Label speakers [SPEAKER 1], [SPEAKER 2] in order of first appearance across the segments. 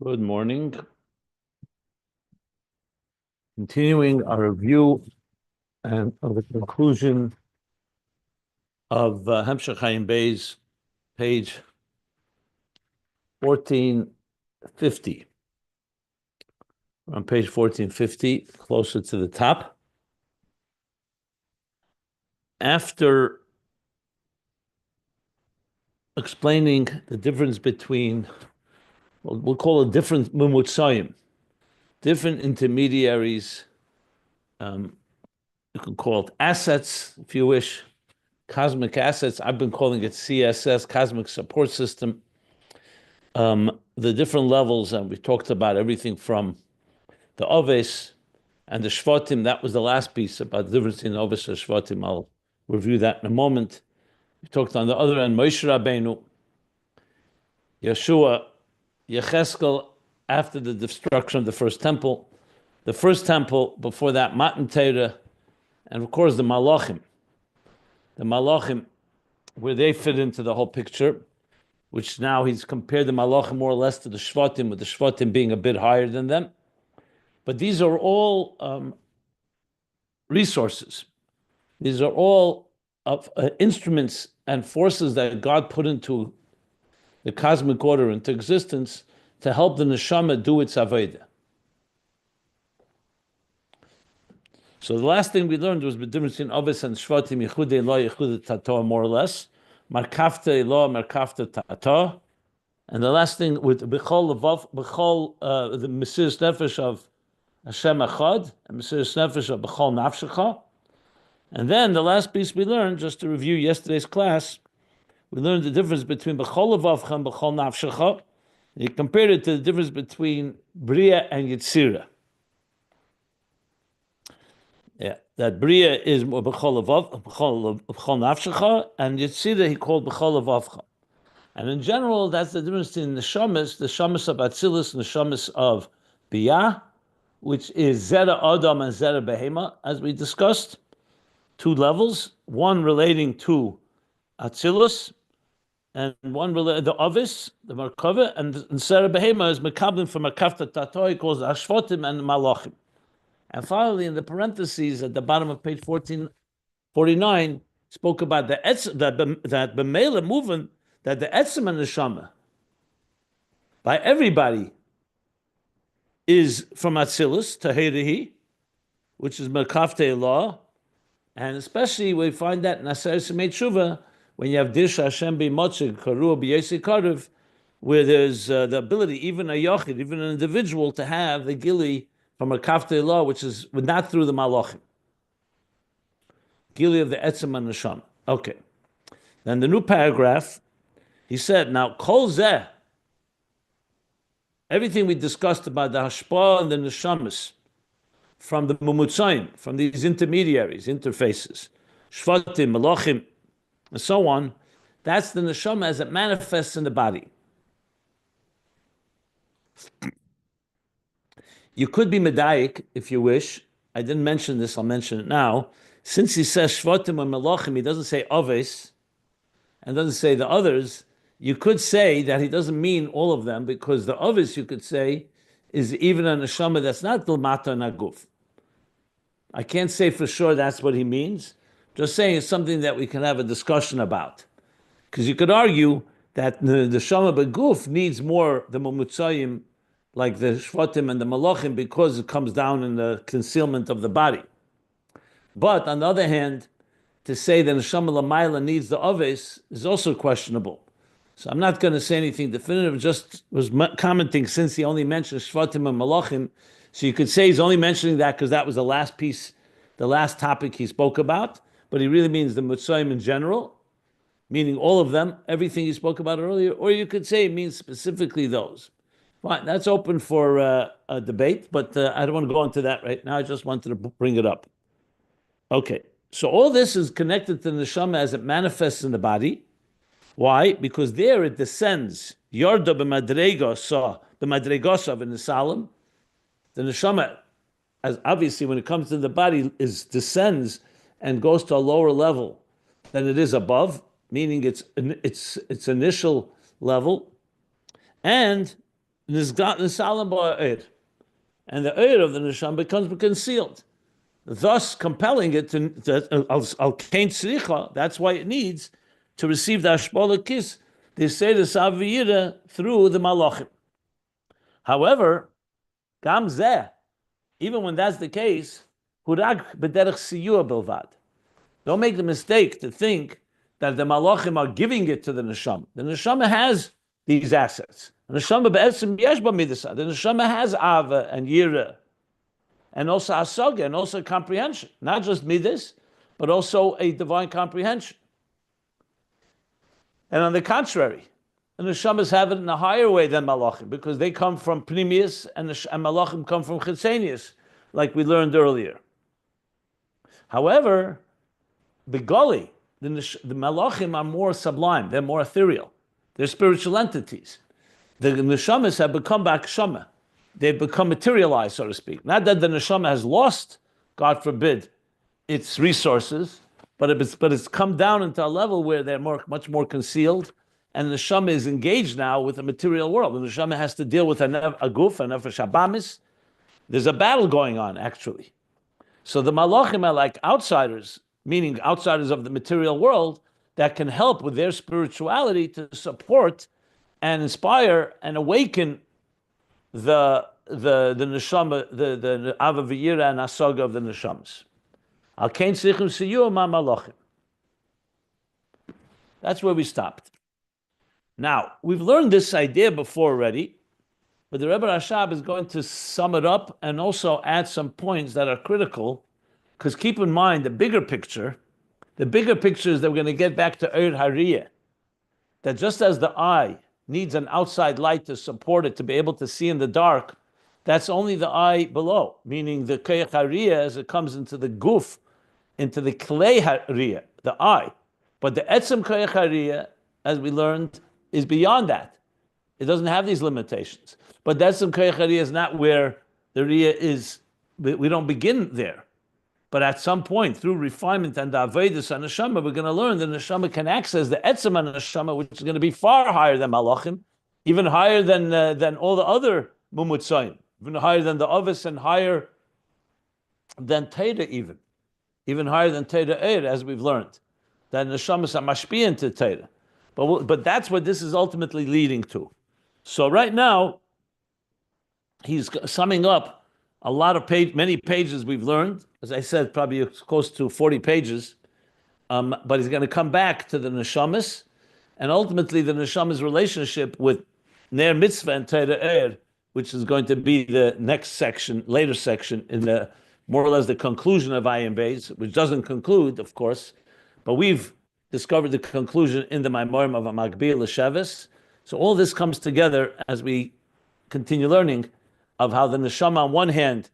[SPEAKER 1] Good morning. Continuing our review and of the conclusion of Ayin Beis, page 1450. We're on page 1450, closer to the top. After explaining the difference between, we'll call it different mumutzayim, different intermediaries, you can call it assets, if you wish, cosmic assets. I've been calling it CSS, Cosmic Support System. The different levels, and we talked about everything from the Oves and the Shvatim. That was the last piece about the difference in Oves and Shvatim. I'll review that in a moment. We talked on the other end, Moshe Rabbeinu, Yeshua, Yecheskel, after the destruction of the first temple, before that, Matan Torah, and of course the Malachim. The Malachim, where they fit into the whole picture, which now he's compared the Malachim more or less to the Shvatim, with the Shvatim being a bit higher than them. But these are all resources. These are all instruments and forces that God put into the cosmic order, into existence, to help the neshama do its avodah. So the last thing we learned was the difference between Oves and Shvatim, Yichud Elah, Yichud Tato, more or less. Markafta Elah, Markafta Tato. And the last thing with B'chol the Mesiras Nefesh of Hashem Echad, and Mesiras Nefesh of B'chol Nafshecha. And then the last piece we learned, just to review yesterday's class, we learned the difference between B'chol Levavcha and B'chol Nafshecha. He compared it to the difference between Bria and Yetzirah. Yeah, that Bria is B'chol Nafshecha, and Yetzirah he called B'chol Levavcha. And in general, that's the difference between the shamas of Atzilus and the shamas of Biyah, which is Zera Adam and Zera Behema, as we discussed. Two levels, one relating to Atzilus, and one related to the Ovis, the Merkava, and Zera Behema is Mekablim from Makafta Tato, he calls the Ashvatim and the Malachim. And finally, in the parentheses at the bottom of page 1449, spoke about that B'meila movement, that the Etzem and the Neshama, by everybody, is from Atzilus, Tahirihi, which is Merkavte Law, and especially we find that in Aseres Yemei Tshuva, when you have Dish Hashem B'Motzeh, Karua B'Yesi Karev, where there's the ability, even a Yochid, even an individual, to have the Gili from Merkavte Law, which is not through the Malachim. Gili of the Etzem and Neshama. Okay. Then the new paragraph, he said, now, Kol Zeh, everything we discussed about the Hashpah and the Neshamas, from the Mumutzayim, from these intermediaries, interfaces, Shvatim, Malachim, and so on, that's the Neshama as it manifests in the body. You could be Medayik, if you wish. I didn't mention this, I'll mention it now. Since he says Shvatim and Malachim, he doesn't say Oves, and doesn't say the others. You could say that he doesn't mean all of them, because the Ovis, you could say, is even a neshama that's not L'mata Naguf. I can't say for sure that's what he means. Just saying it's something that we can have a discussion about. Because you could argue that the neshama beguf needs more the Mumutzayim, like the Shvatim and the Malachim, because it comes down in the concealment of the body. But on the other hand, to say that neshama l'mayla needs the Ovis is also questionable. So I'm not going to say anything definitive, just was commenting since he only mentioned Shvatim and Malachim. So you could say he's only mentioning that because that was the last piece, the last topic he spoke about, but he really means the Mitzrayim in general, meaning all of them, everything he spoke about earlier, or you could say it means specifically those. Fine, that's open for a debate, but I don't want to go into that right now. I just wanted to bring it up. Okay, so all this is connected to the neshama as it manifests in the body. Why? Because there it descends. Yarda b'madregosa b'madregosa in the Salam. The neshama, as obviously when it comes to the body, descends and goes to a lower level than it is above, meaning its initial level, and Nisalam ba'er, and the oir of the neshama becomes concealed, thus compelling it to al kain tzricha. That's why it needs to receive the hashpola kiss, the seder saviyira, through the malachim. However, gam zeh, even when that's the case, hurag b'derech siyua bilvad. Don't make the mistake to think that the malachim are giving it to the neshama. The neshama has these assets. The neshama be'etzem yesh ba midas. The neshama has ava and yira, and also asaga, and also comprehension. Not just midas, but also a divine comprehension. And on the contrary, the neshamas have it in a higher way than malachim, because they come from pnimius, and malachim come from chitzenius, like we learned earlier. However, begoli, the malachim are more sublime, they're more ethereal, they're spiritual entities. The neshamas have become bakshama, they've become materialized, so to speak. Not that the neshama has lost, God forbid, its resources, but it's come down into a level where they're much more concealed, and the neshama is engaged now with the material world. The neshama has to deal with a guf, a nefesh habamis. There's a battle going on, actually. So the malachim are like outsiders, meaning outsiders of the material world, that can help with their spirituality to support and inspire and awaken the neshama, the ava v'yira and asaga of the neshamas. Al kain tzrichim siyua ma malachim. That's where we stopped. Now, we've learned this idea before already, but the Rebbe Rashab is going to sum it up and also add some points that are critical, because keep in mind the bigger picture is that we're going to get back to Eir Hariyah, that just as the eye needs an outside light to support it to be able to see in the dark, that's only the eye below, meaning the Koyach Hariyah as it comes into the guf, into the Klei Hariyah, the eye. But the Etzem Koyach Hariyah, as we learned, is beyond that. It doesn't have these limitations. But the Etzem Koyach Hariyah is not where the Riyah is, we don't begin there. But at some point, through refinement and the Avodah and Neshama, we're going to learn that Neshama can access the Etzem and Neshama, which is going to be far higher than Malachim, even higher than all the other Mumutzayim, even higher than the Ovis, and higher than Teda even higher than Teda Eir, as we've learned. That Neshamas are mashpiyah to Teda. But that's what this is ultimately leading to. So right now, he's summing up a lot of many pages we've learned. As I said, probably close to 40 pages. But he's going to come back to the neshamas, and ultimately the neshamas' relationship with Ner Mitzvah and Teda Eir, which is going to be the next section, later section, in the more or less the conclusion of Ayin Beis, which doesn't conclude, of course, but we've discovered the conclusion in the Maimorim of Amagbil L'Sheves. So all this comes together as we continue learning of how the neshama, on one hand,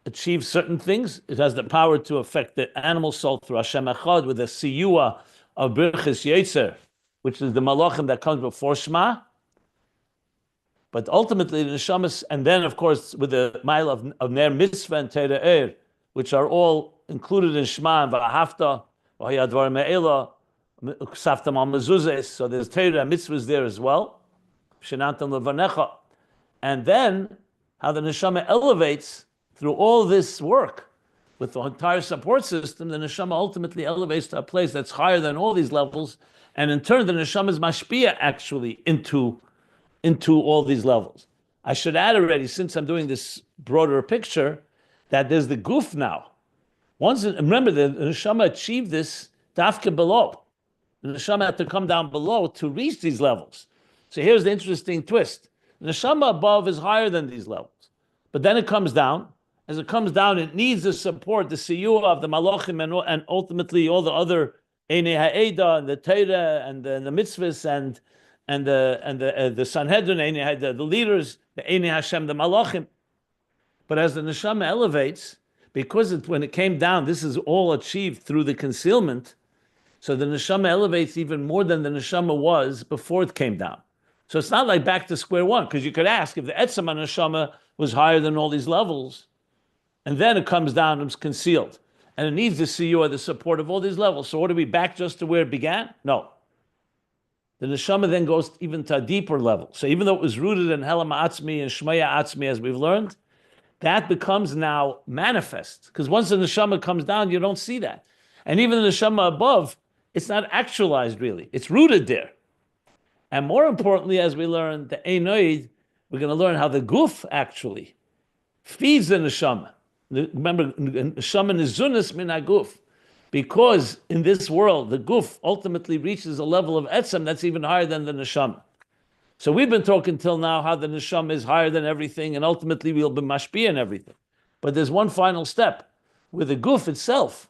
[SPEAKER 1] achieves certain things. It has the power to affect the animal soul through Hashem Echad with the siyua of Birchis Yotzer, which is the malachim that comes before Shema. But ultimately, the neshamas, and then, of course, with the mile of Ner Mitzvah and Teda Eir, which are all included in Shema and V'ahavta, V'hayadvar Me'ela, Ksaftam al Mezuzes. So there's Teda and Mitzvahs there as well. Shenantam Levanecha. And then, how the neshama elevates through all this work with the entire support system. The neshama ultimately elevates to a place that's higher than all these levels, and in turn, the neshama is mashpiyah actually into all these levels. I should add already, since I'm doing this broader picture, that there's the guf now. Remember, the neshama achieved this dafka below. The neshama had to come down below to reach these levels. So here's the interesting twist. The neshama above is higher than these levels. But then it comes down. As it comes down, it needs the support, the siyua of the malachim, and ultimately all the other Einei Ha'eda, and the Torah, and the mitzvahs, and the Sanhedrin, the leaders, the Einei Hashem, the malachim. But as the neshama elevates, because when it came down, this is all achieved through the concealment, so the neshama elevates even more than the neshama was before it came down. So it's not like back to square one, because you could ask if the Etzem HaNeshama was higher than all these levels, and then it comes down and it's concealed, and it needs the siyua, the support of all these levels. So what are we back just to where it began? No. the neshama then goes even to a deeper level. So even though it was rooted in Helam Atzmi and Shmaya Atzmi, as we've learned, that becomes now manifest. Because once the neshama comes down, you don't see that. And even the neshama above, it's not actualized really. It's rooted there. And more importantly, as we learn the Einoid, we're going to learn how the guf actually feeds the neshama. Remember, neshama nizunas min haguf. Because in this world, the guf ultimately reaches a level of etzem that's even higher than the neshama. So we've been talking till now how the neshama is higher than everything, and ultimately we'll be mashpia in everything. But there's one final step, where the guf itself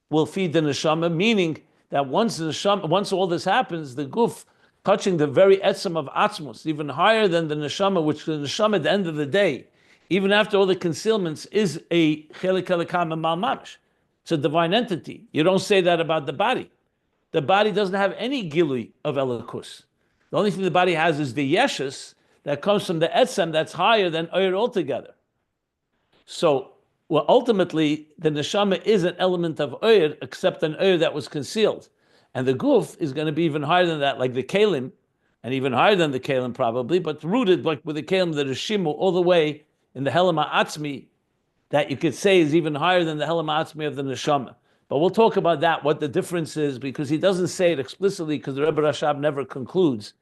[SPEAKER 1] will feed the neshama, meaning that once all this happens, the guf touching the very etzem of atzmus, even higher than the neshama, which the neshama at the end of the day, even after all the concealments, is a chelik elikam and malmamish. It's a divine entity. You don't say that about the body. The body doesn't have any gilui of elikus. The only thing the body has is the yeshus that comes from the etzem that's higher than oir altogether. So, well, ultimately, the neshama is an element of oir, except an oir that was concealed. And the guf is going to be even higher than that, like the kalim, and even higher than the kalim probably, but rooted like with the kalim, the reshimu, all the way in the helama atzmi, that you could say is even higher than the helama atzmi of the neshama. But we'll talk about that, what the difference is, because he doesn't say it explicitly, because the Rebbe Rashab never concludes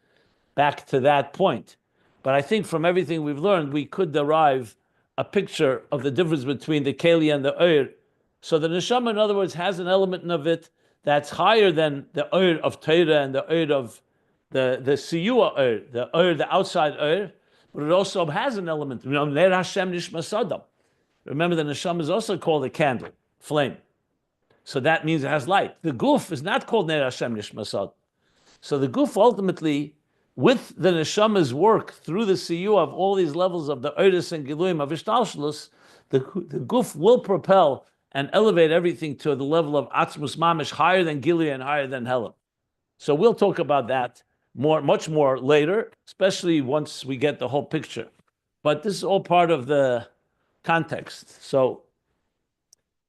[SPEAKER 1] back to that point. But I think from everything we've learned, we could derive a picture of the difference between the keli and the oir. So the neshama, in other words, has an element of it that's higher than the oir of Torah and the oir of the siyua oir, the outside oir, but it also has an element. You know, Ner Hashem Nishma Sadam. Remember, the neshama is also called a candle, flame. So that means it has light. The guf is not called Ner Hashem Nishma Sadam. So the guf ultimately, with the neshama's work through the siyua of all these levels of the oiris and giluim of ishtalshlus, the guf will propel and elevate everything to the level of atzmus mamish, higher than gilui and higher than helam. So we'll talk about that much more later, especially once we get the whole picture. But this is all part of the context. So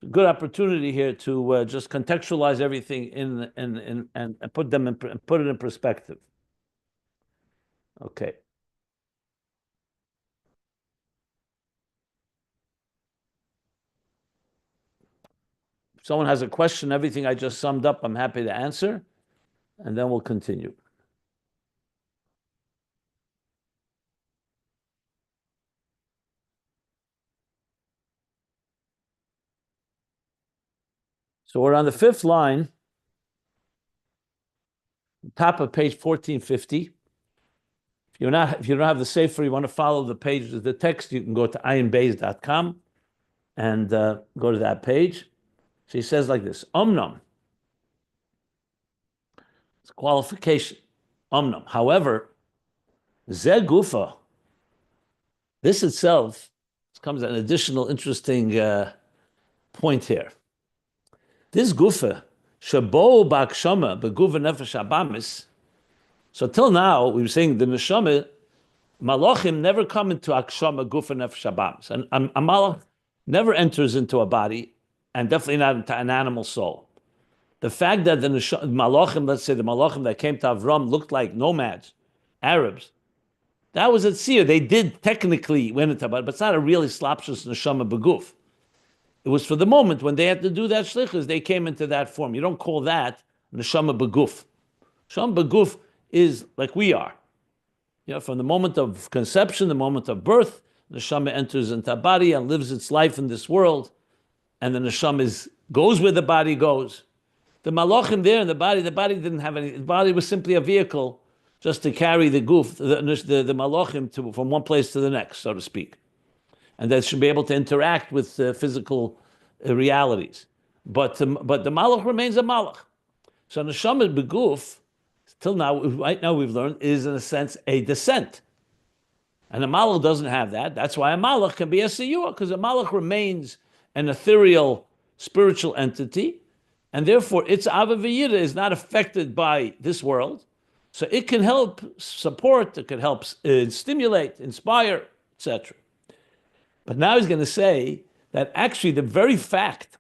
[SPEAKER 1] a good opportunity here to just contextualize everything and put it in perspective. Okay. If someone has a question, everything I just summed up, I'm happy to answer, and then we'll continue. So we're on the fifth line, top of page 1450. If you don't have the sefer, you want to follow the page, the text, you can go to ayinbeis.com and go to that page. So he says like this, Omnam. It's a qualification. Omnam. However, Ze Gufa, this itself comes an additional interesting point here. This Gufa, Shabo Bakshama, Beguva Nefesh Abamis. So till now, we were saying the neshama, malachim never come into akshama Gufa Nefesh Abamis. And a malach never enters into a body, and definitely not into an animal soul. The fact that the malachim, let's say the malachim that came to Avram looked like nomads, Arabs, that was at Seir. They did technically went into a body, but it's not a really slapshus neshama beguf. It was for the moment when they had to do that shlichus, they came into that form. You don't call that neshama beguf. Neshama beguf is like we are. You know, from the moment of conception, the moment of birth, the neshama enters into a body and lives its life in this world, and the neshama goes where the body goes. The malachim there in the body didn't have any. The body was simply a vehicle just to carry the guf, the malachim from one place to the next, so to speak, and that should be able to interact with physical realities. But the malach remains a malach. So neshama beguf, till now, right now we've learned, is in a sense a descent. And a malach doesn't have that. That's why a malach can be a siyua, because a malach remains an ethereal spiritual entity, and therefore its ava v'yira is not affected by this world. So it can help support, it can help stimulate, inspire, etc. But now he's going to say that actually the very fact,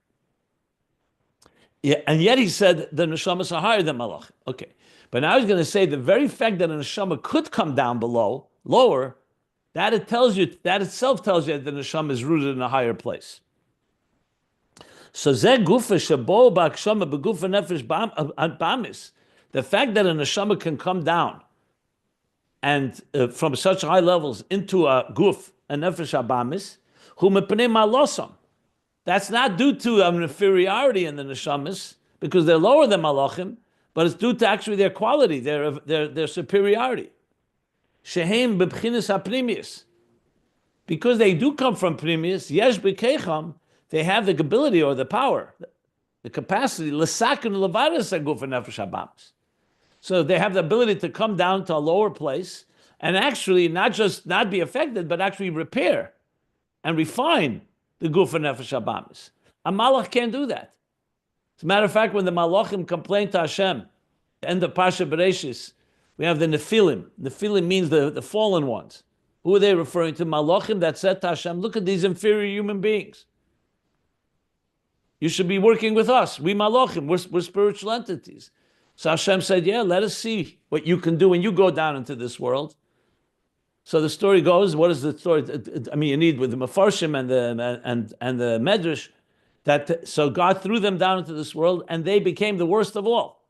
[SPEAKER 1] and yet he said the neshamas are higher than malach. Okay. But now he's going to say the very fact that a neshama could come down below, lower, that itself tells you that the neshama is rooted in a higher place. So zeh gufa shabo ba'akshama begufa nefesh ba'amis. The fact that a neshama can come down and from such high levels into a guf, a nefesh abamis, hu mepnei malosam. That's not due to an inferiority in the neshamas because they're lower than malachim, but it's due to actually their quality, their superiority. Shehem bebchinis hapnimius. Because they do come from pnimius, yesh b'keicham, they have the ability or the power, the capacity, l'sakin levadas aguf nefesh habamis. So they have the ability to come down to a lower place and actually not just not be affected, but actually repair and refine the guf nefesh habamis. A malach can't do that. As a matter of fact, when the malachim complain to Hashem, end of Pasha Bereshis, we have the Nephilim. Nephilim means the fallen ones. Who are they referring to? Malachim that said to Hashem, look at these inferior human beings. You should be working with us. We malachim, we're spiritual entities. So Hashem said, yeah, let us see what you can do when you go down into this world. So the story goes, what is the story? I mean, you need with the Mefarshim and the Medrash, so God threw them down into this world and they became the worst of all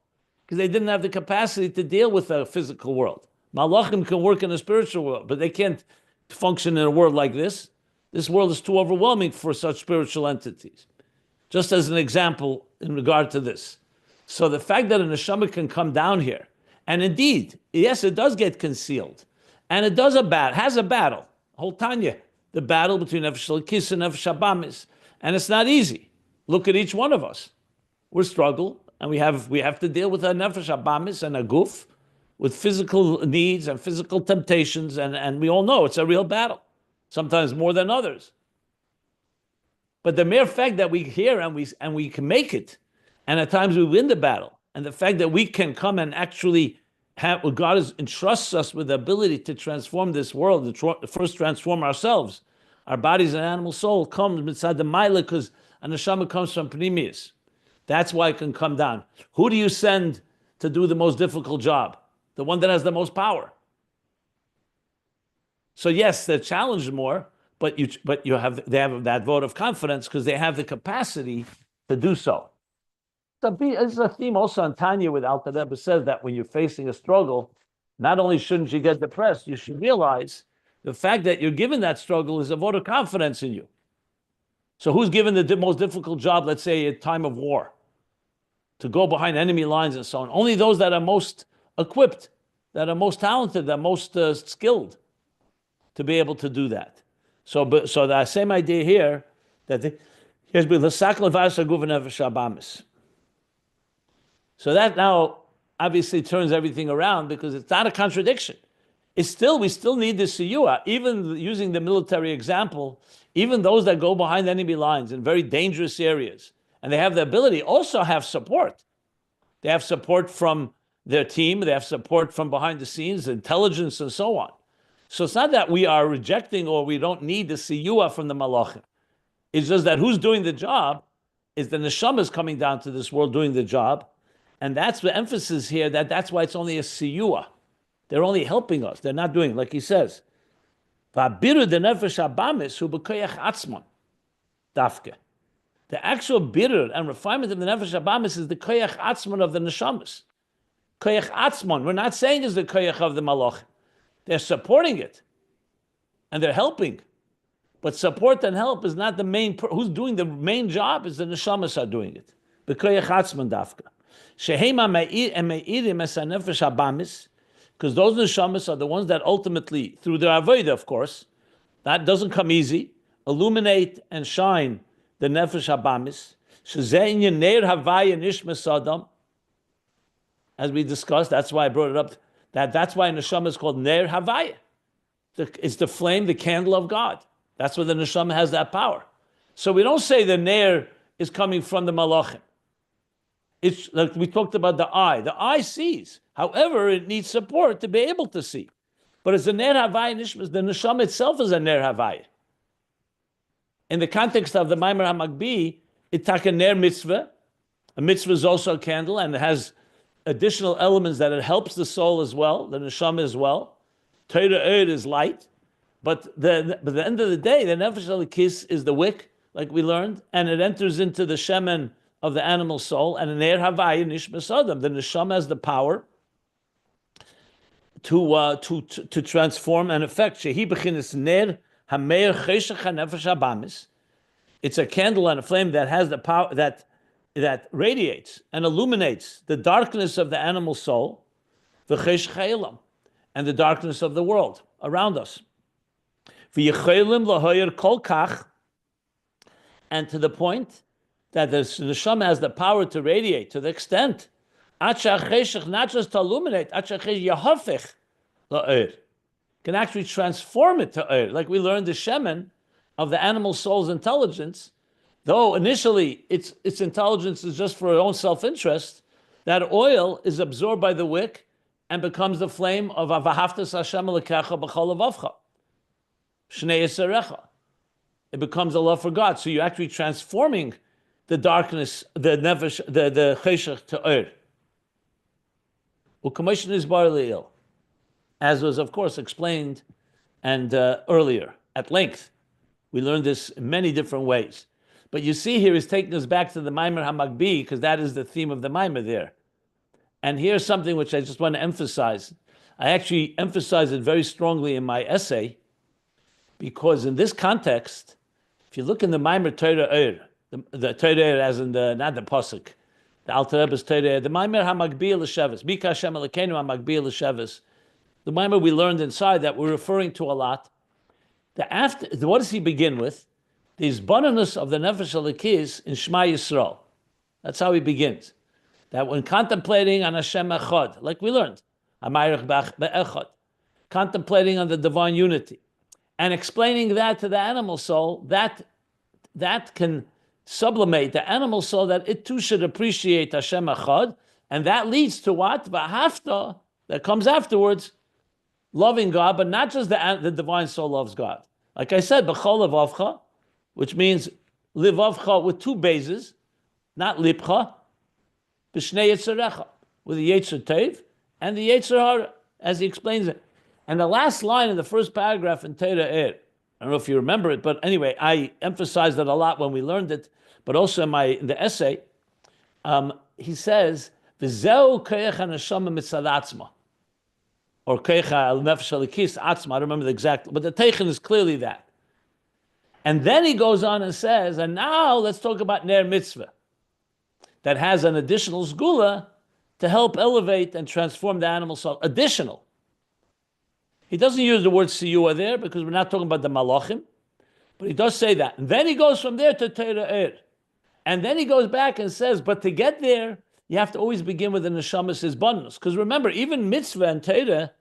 [SPEAKER 1] because they didn't have the capacity to deal with the physical world. Malachim can work in a spiritual world, but they can't function in a world like this. This world is too overwhelming for such spiritual entities. Just as an example in regard to this. So the fact that a neshama can come down here, and indeed, yes, it does get concealed, and it has a battle. Whole Tanya, the battle between nefesh l'kis and nefesh habamis, and it's not easy. Look at each one of us. We're struggle, and we have to deal with a nefesh habamis and a guf, with physical needs and physical temptations, and we all know it's a real battle, sometimes more than others. But the mere fact that we hear and we can make it, and at times we win the battle, and the fact that we can come and actually have, God entrusts us with the ability to transform this world, to first transform ourselves, our bodies and animal soul comes mitzad the maila because a neshama comes from pnimius. That's why it can come down. Who do you send to do the most difficult job? The one that has the most power. So yes, they're challenged more, but they have that vote of confidence because they have the capacity to do so. This is a theme also in Tanya with Alter Rebbe says that when you're facing a struggle, not only shouldn't you get depressed, you should realize the fact that you're given that struggle is a vote of confidence in you. So who's given the most difficult job, let's say at time of war, to go behind enemy lines and so on? Only those that are most equipped, that are most talented, that are most skilled to be able to do that. So the same idea here, that so that now obviously turns everything around because it's not a contradiction. We still need the siyua, even using the military example, even those that go behind enemy lines in very dangerous areas, and they have the ability, also have support. They have support from their team, they have support from behind the scenes, intelligence and so on. So it's not that we are rejecting or we don't need the siyua from the malachim. It's just that who's doing the job is the neshamas coming down to this world doing the job. And that's the emphasis here, that's why it's only a siyua. They're only helping us. They're not doing, like he says, the actual birur and refinement of the nefesh habamis is the koyach atzman of the neshamas. Koyach atzman, we're not saying is the koyach of the malach. They're supporting it. And they're helping. But support and help is not the main, who's doing the main job is the neshamas are doing it. The koyach atzman dafka. Because those neshamas are the ones that ultimately, through their avodah, of course, that doesn't come easy, illuminate and shine the nefesh habamis. As we discussed, that's why I brought it up. That's why neshama is called ner havaya. It's the flame, the candle of God. That's where the neshama has that power. So we don't say the ner is coming from the malachim. It's like we talked about the eye. The eye sees. However, it needs support to be able to see. But it's a ner havaya nishmas. The neshama itself is a ner havaya. In the context of the Maimer HaMagbi, it's a ner mitzvah. A mitzvah is also a candle, and it has additional elements that it helps the soul as well, the neshama as well. Torah Eir is light, but at the end of the day, the nefesh elikis is the wick, like we learned, and it enters into the shemen of the animal soul, and an Eir Havaya Nishmas Adam. The neshama has the power to transform and affect. Shehi bechinas ner hameir cheshach hanefesh habamis. It's a candle and a flame that has the power that radiates and illuminates the darkness of the animal soul, the cheshach ha'ilam, and the darkness of the world around us. V'yechelim lahoyer kol kach, and to the point that the neshama has the power to radiate to the extent not just to illuminate, can actually transform it to Eir. Like we learned the shemen of the animal soul's intelligence, though initially its intelligence is just for its own self-interest, that oil is absorbed by the wick and becomes the flame of Avahaftas Hashem Elokecha B'chol Levavcha, Shnei Yisarecha. It becomes a love for God. So you're actually transforming the darkness, the nefesh, the cheshach to Eir. As was, of course, explained and earlier at length. We learned this in many different ways. But you see here, he's taking us back to the Maimer HaMagbi, because that is the theme of the Maimer there. And here's something which I just want to emphasize. I actually emphasize it very strongly in my essay, because in this context, if you look in the Maimer Torah Eir, the Torah Eir as in the, not the Pasuk, the Alter Rebbe's Torah Eir, the Maimer HaMagbi L'Sheves, Mika Hashem Elokeinu HaMagbi L'Sheves, the Maimer we learned inside that we're referring to a lot. What does he begin with? The izbanus of the Nefesh Elikis in Shema Yisrael. That's how he begins. That when contemplating on Hashem Echad, like we learned, Hamayich Be'echad, contemplating on the divine unity, and explaining that to the animal soul, that can sublimate the animal soul, that it too should appreciate Hashem Echad, and that leads to what? V'hafta, that comes afterwards, loving God, but not just the divine soul loves God. Like I said, B'chol Levavcha, which means Livavcha with two bases, not Lipcha, B'shnei Yetzerecha, with the Yetzer Tov and the Yetzer Hara, as he explains it. And the last line in the first paragraph in Torah Eir, I don't know if you remember it, but anyway, I emphasized it a lot when we learned it, but also in the essay, he says, V'zeu koyach haneshama mitzad atzma, or koyach al-nefesh halikis atzma, I don't remember the exact, but the teichen is clearly that. And then he goes on and says, and now let's talk about ner mitzvah, that has an additional sgula to help elevate and transform the animal soul. Additional. He doesn't use the word siyua there because we're not talking about the malachim, but he does say that. And then he goes from there to Torah Eir. And then he goes back and says, but to get there, you have to always begin with the neshamas hizbanus. Because remember, even mitzvah and Torah,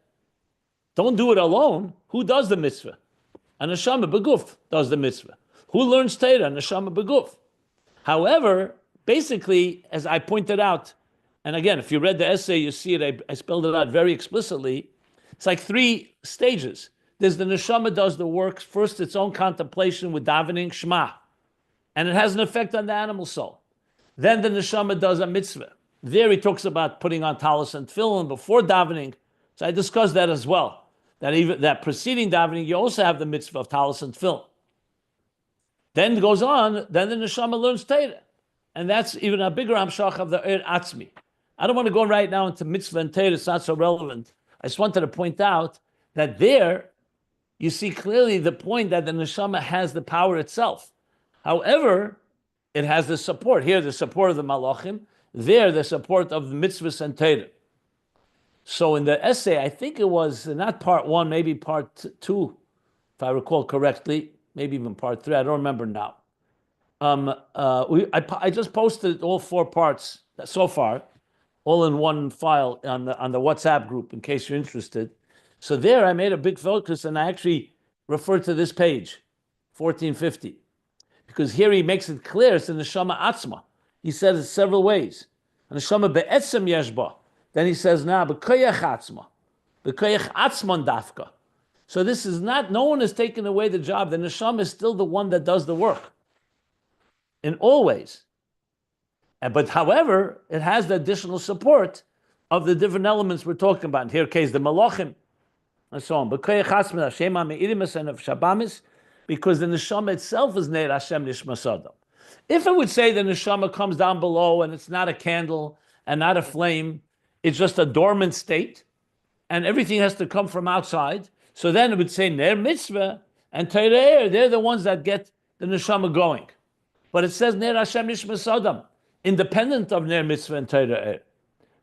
[SPEAKER 1] don't do it alone. Who does the mitzvah? A neshama beguf does the mitzvah. Who learns Torah? A neshama beguf. However, basically, as I pointed out, and again, if you read the essay, you see it, I spelled it out very explicitly. It's like three stages. There's the neshama does the work, first its own contemplation with davening, Shema, and it has an effect on the animal soul. Then the neshama does a mitzvah. There he talks about putting on talis and tefillin before davening. So I discussed that as well. That even that preceding davening, you also have the mitzvah of talis and tefillin. Then it goes on, then the neshama learns Torah. And that's even a bigger hamshach of the Eir Atzmi. I don't want to go right now into mitzvah and Torah, it's not so relevant. I just wanted to point out that there, you see clearly the point that the neshama has the power itself. However, it has the support. Here, the support of the malachim. There, the support of the mitzvahs and Torah. So in the essay, I think it was not part one, maybe part two, if I recall correctly, maybe even part three. I don't remember now. I just posted all four parts so far, all in one file on the WhatsApp group, in case you're interested. So there, I made a big focus, and I actually referred to this page, 1450, because here he makes it clear it's the neshama atzma. He says it several ways. Neshama be'etzem yeshba. Then he says now b'koyach atzma, b'koyach atzman dafka. So this is not. No one has taken away the job. The neshama is still the one that does the work. In all ways. But however, it has the additional support of the different elements we're talking about. In here case, the malachim, and so on. B'koyach Hashem Shema me'irimus and of Shabamis, because the neshama itself is Ner Hashem Nishmas Adam. If it would say the neshama comes down below and it's not a candle and not a flame, it's just a dormant state, and everything has to come from outside, so then it would say Ner Mitzvah and Torah, they're the ones that get the neshama going. But it says Ner Hashem Nishmas Adam, independent of Ner Mitzvah and Torah.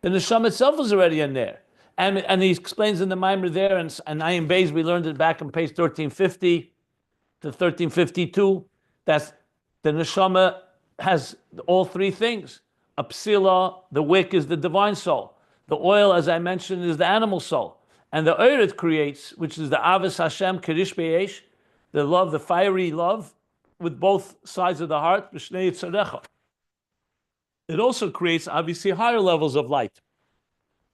[SPEAKER 1] The neshama itself is already a Ner. And he explains in the Maimer there, and Ayin Beis, we learned it back on page 1350 to 1352, that the neshama has all three things. A psila, the wick, is the divine soul. The oil, as I mentioned, is the animal soul. And the oil it creates, which is the Avos Hashem Kirish Be'esh, the love, the fiery love, with both sides of the heart, B'shnei Yitzarecha. It also creates, obviously, higher levels of light.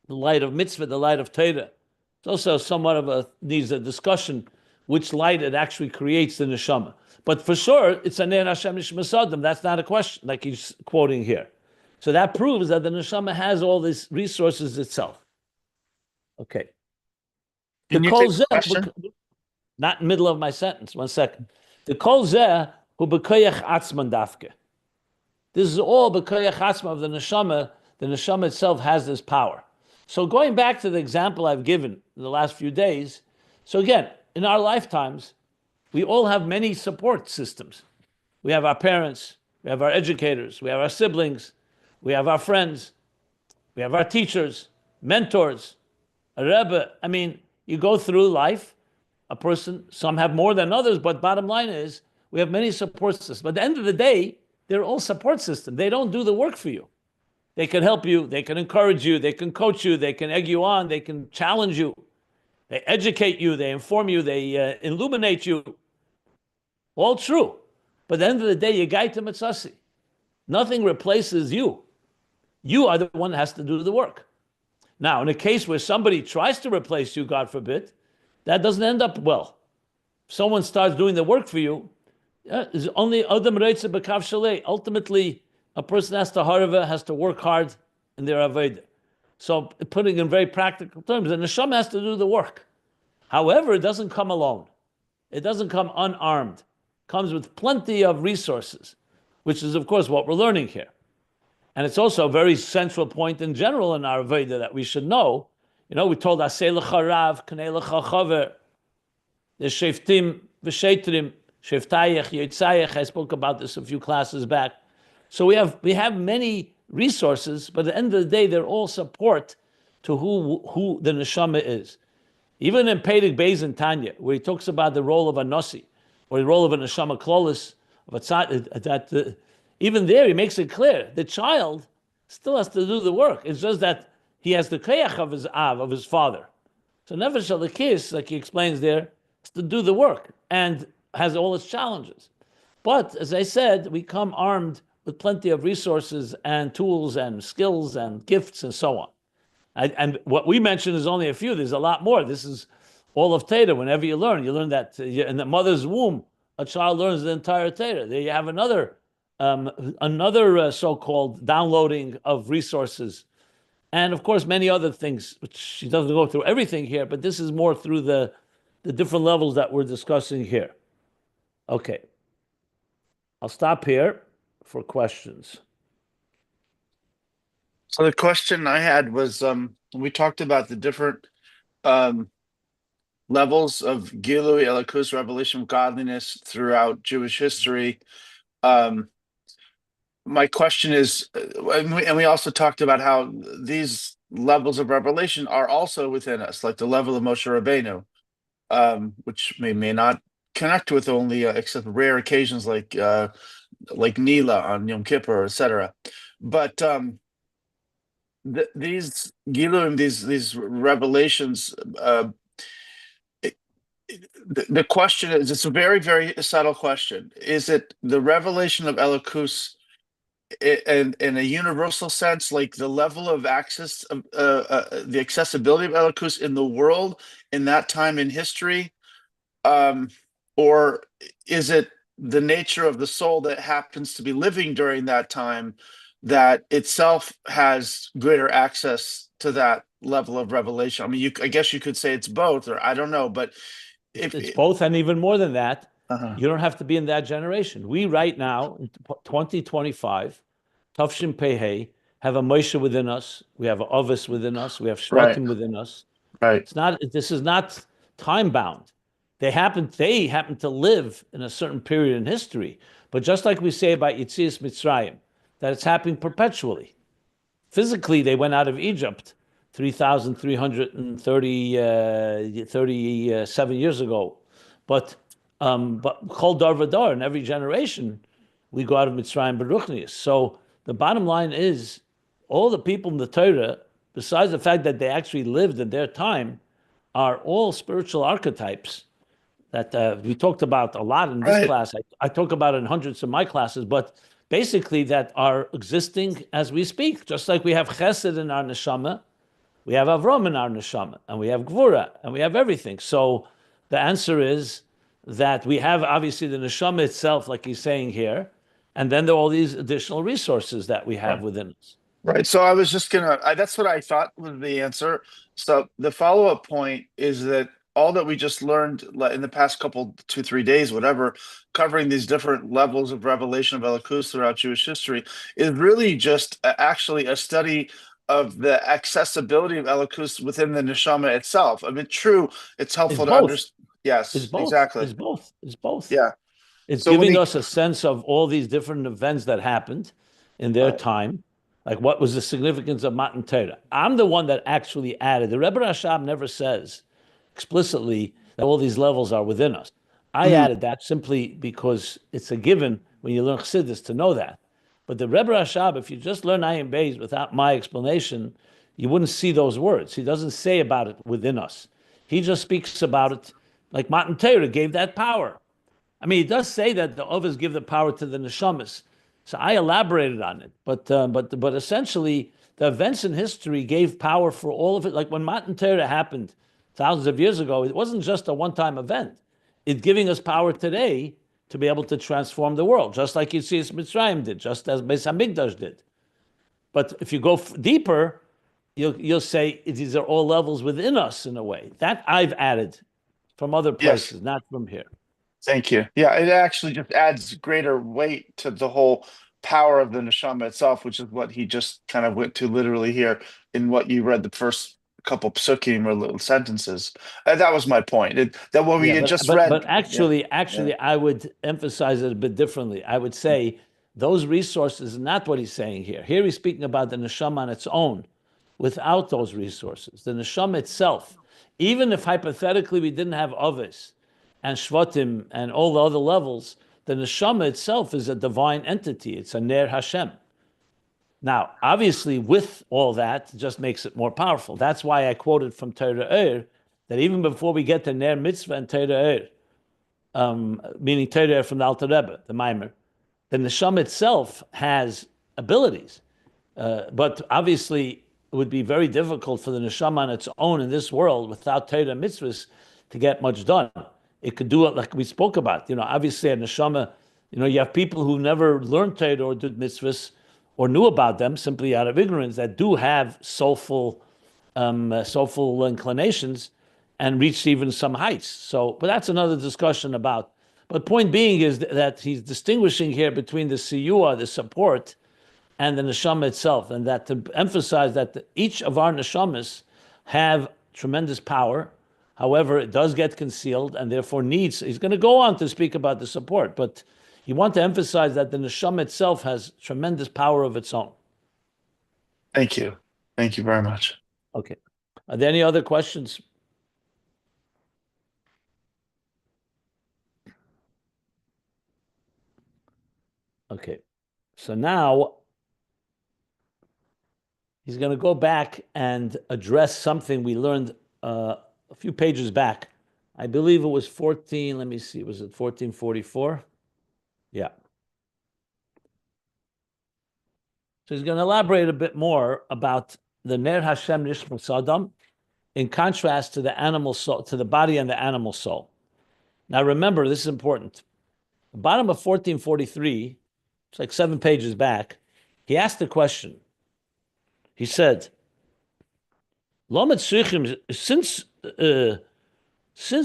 [SPEAKER 1] The light of mitzvah, the light of Torah. It's also somewhat needs a discussion which light it actually creates the neshama. But for sure, it's a Ner Hashem Nishmas Adam. That's not a question, like he's quoting here. So that proves that the neshama has all these resources itself. Okay.
[SPEAKER 2] Can you take the question?
[SPEAKER 1] Not in the middle of my sentence. 1 second. The kol zeh hu b'koyach atzman dafke. This is all b'koyach atzman of the neshama. The neshama itself has this power. So going back to the example I've given in the last few days, so again, in our lifetimes, we all have many support systems. We have our parents, we have our educators, we have our siblings, we have our friends, we have our teachers, mentors, a rebbe. I mean, you go through life, a person, some have more than others, but bottom line is, we have many support systems. But at the end of the day, they're all support systems. They don't do the work for you. They can help you, they can encourage you, they can coach you, they can egg you on, they can challenge you, they educate you, they inform you, they illuminate you. All true. But at the end of the day, you guide to mitzasi. Nothing replaces you. You are the one that has to do the work. Now, in a case where somebody tries to replace you, God forbid, that doesn't end up well. If someone starts doing the work for you, is only Adam Reitze B'kav Shalei. Ultimately, a person has to work hard in their Avodah. So putting in very practical terms, the neshama has to do the work. However, it doesn't come alone. It doesn't come unarmed. It comes with plenty of resources, which is, of course, what we're learning here. And it's also a very central point in general in our Avodah that we should know. You know, we told Aseh Lecha Rav, Knei Lecha Chaver, the Sheftim, V'Shetrim, Sheftayach, Yotzayach. I spoke about this a few classes back. So we have many resources, but at the end of the day, they're all support to who the neshama is. Even in Perek Beis in Tanya, where he talks about the role of a nasi, or the role of a neshama klolis, even there he makes it clear the child still has to do the work. It's just that he has the koyach of his of his father. So never shall the kiss, like he explains there, has to do the work and has all its challenges. But as I said, we come armed with plenty of resources and tools and skills and gifts and so on. And what we mentioned is only a few. There's a lot more. This is all of Torah. Whenever you learn that in the mother's womb, a child learns the entire Torah. There you have another so-called downloading of resources. And of course, many other things, which she doesn't go through everything here, but this is more through the different levels that we're discussing here. Okay. I'll stop here for questions.
[SPEAKER 2] So the question I had was, we talked about the different levels of Gilui Elokus, revelation of godliness throughout Jewish history. My question is, and we also talked about how these levels of revelation are also within us, like the level of Moshe Rabbeinu, which may not connect with only except rare occasions like Nila on Yom Kippur, etc. But these Giluim, these revelations, the question is, it's a very, very subtle question. Is it the revelation of Elokus in a universal sense, like the level of access, the accessibility of Elokus in the world in that time in history? Or is it the nature of the soul that happens to be living during that time that itself has greater access to that level of revelation. I mean, I guess you could say it's both, or I don't know, but if
[SPEAKER 1] It's both, and even more than that,
[SPEAKER 2] uh-huh.
[SPEAKER 1] you don't have to be in that generation. We right now, in 2025, Tafshin Pei, have a Moshe within us. We have an Ovis within us. We have
[SPEAKER 2] Right,
[SPEAKER 1] Shvatim within us.
[SPEAKER 2] right,
[SPEAKER 1] It's not. This is not time bound. They happen to live in a certain period in history. But just like we say about Yitzias Mitzrayim, that it's happening perpetually. Physically, they went out of Egypt 3,337 years ago. But Chol Dar Vadar, in every generation, we go out of Mitzrayim Beruchnius. So the bottom line is, all the people in the Torah, besides the fact that they actually lived in their time, are all spiritual archetypes that we talked about a lot in this
[SPEAKER 2] right.
[SPEAKER 1] class. I talk about it in hundreds of my classes, but basically that are existing as we speak. Just like we have Chesed in our neshama, we have Avram in our neshama, and we have Gvura, and we have everything. So the answer is that we have obviously the neshama itself, like he's saying here, and then there are all these additional resources that we have
[SPEAKER 2] Right.
[SPEAKER 1] within us.
[SPEAKER 2] Right. So I was just that's what I thought was the answer. So the follow-up point is that all that we just learned in the past couple, 2, 3 days, whatever, covering these different levels of revelation of Elokus throughout Jewish history, is really just actually a study of the accessibility of Elokus within the neshama itself. I mean, true, it's
[SPEAKER 1] It's
[SPEAKER 2] helpful to
[SPEAKER 1] both.
[SPEAKER 2] understand. Yes,
[SPEAKER 1] It's both.
[SPEAKER 2] exactly.
[SPEAKER 1] It's both. It's both.
[SPEAKER 2] Yeah.
[SPEAKER 1] It's
[SPEAKER 2] So when
[SPEAKER 1] giving
[SPEAKER 2] he,
[SPEAKER 1] us a sense of all these different events that happened in their
[SPEAKER 2] right.
[SPEAKER 1] time. Like, what was the significance of Matan Torah? I'm the one that actually added. The Rebbe Rashab never says explicitly that all these levels are within us. I
[SPEAKER 2] Mhm.
[SPEAKER 1] added that simply because it's a given when you learn Chassidus to know that. But the Rebbe Rashab, if you just learn Ayin Beis without my explanation, you wouldn't see those words. He doesn't say about it within us. He just speaks about it like Matan Torah gave that power. I mean, it does say that the others give the power to the neshamas. So I elaborated on it, but essentially, the events in history gave power for all of it. Like when Matan Torah happened thousands of years ago, it wasn't just a one-time event. It's giving us power today to be able to transform the world, just like Yitzias Mitzrayim did, just as Beis Hamikdash did. But if you go deeper, you'll say these are all levels within us in a way. That I've added from other
[SPEAKER 2] Yes.
[SPEAKER 1] places, not from here.
[SPEAKER 2] Thank you. Yeah, it actually just adds greater weight to the whole power of the neshama itself, which is what he just kind of went to literally here in what you read the first couple psukim or little sentences. That was my point. That what we
[SPEAKER 1] Yeah,
[SPEAKER 2] had
[SPEAKER 1] but
[SPEAKER 2] just
[SPEAKER 1] but
[SPEAKER 2] read.
[SPEAKER 1] but
[SPEAKER 2] Yeah,
[SPEAKER 1] actually,
[SPEAKER 2] yeah.
[SPEAKER 1] actually, I would emphasize it a bit differently. I would say those resources are not what he's saying here. Here he's speaking about the neshama on its own, without those resources. The neshama itself, even if hypothetically we didn't have ovis and shvatim and all the other levels, the neshama itself is a divine entity. It's a ner Hashem. Now, obviously, with all that, it just makes it more powerful. That's why I quoted from Torah that even before we get to ner mitzvah and Torah meaning Torah from the Alter Rebbe, the Maimer, the neshama itself has abilities. But obviously, it would be very difficult for the neshama on its own in this world without Torah mitzvahs to get much done. It could do it like we spoke about. Obviously, a neshama, you have people who never learned Torah or did mitzvahs or knew about them simply out of ignorance that do have soulful inclinations and reach even some heights. So, but that's another discussion about. But point being is that he's distinguishing here between the siyua, the support, and the neshama itself, and that to emphasize that each of our neshamas have tremendous power. However, it does get concealed, and therefore needs. He's going to go on to speak about the support, but you want to emphasize that the neshama itself has tremendous power of its own.
[SPEAKER 2] Thank you. Thank you very much.
[SPEAKER 1] Okay. Are there any other questions? Okay. So now he's going to go back and address something we learned a few pages back. I believe it was 14. Let me see. Was it 1444? Yeah. So he's going to elaborate a bit more about the Ner Hashem Nishmas Adam in contrast to the animal soul, to the body and the animal soul. Now remember, this is important. The bottom of 1443, it's like 7 pages back, he asked the question. He said, since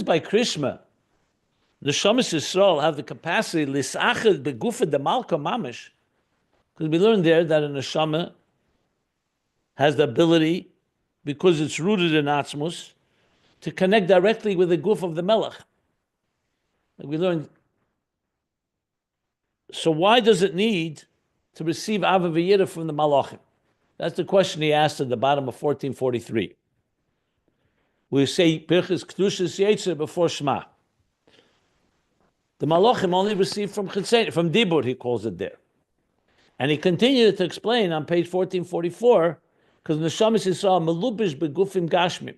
[SPEAKER 1] by Krishma, the Shamas Yisrael have the capacity lisachad begufa de malka mamish, because we learned there that a neshama has the ability, because it's rooted in Atzmus, to connect directly with the guf of the Melech. Like we learned. So why does it need to receive Ava V'Yira from the Malachim? That's the question he asked at the bottom of 1443. We say Birchas Kedushas Yotzer before Shema. The Malachim only receive from Chitzein, from Dibur, he calls it there. And he continued to explain on page 1444, because Neshamas Yisrael melubish begufim gashmim.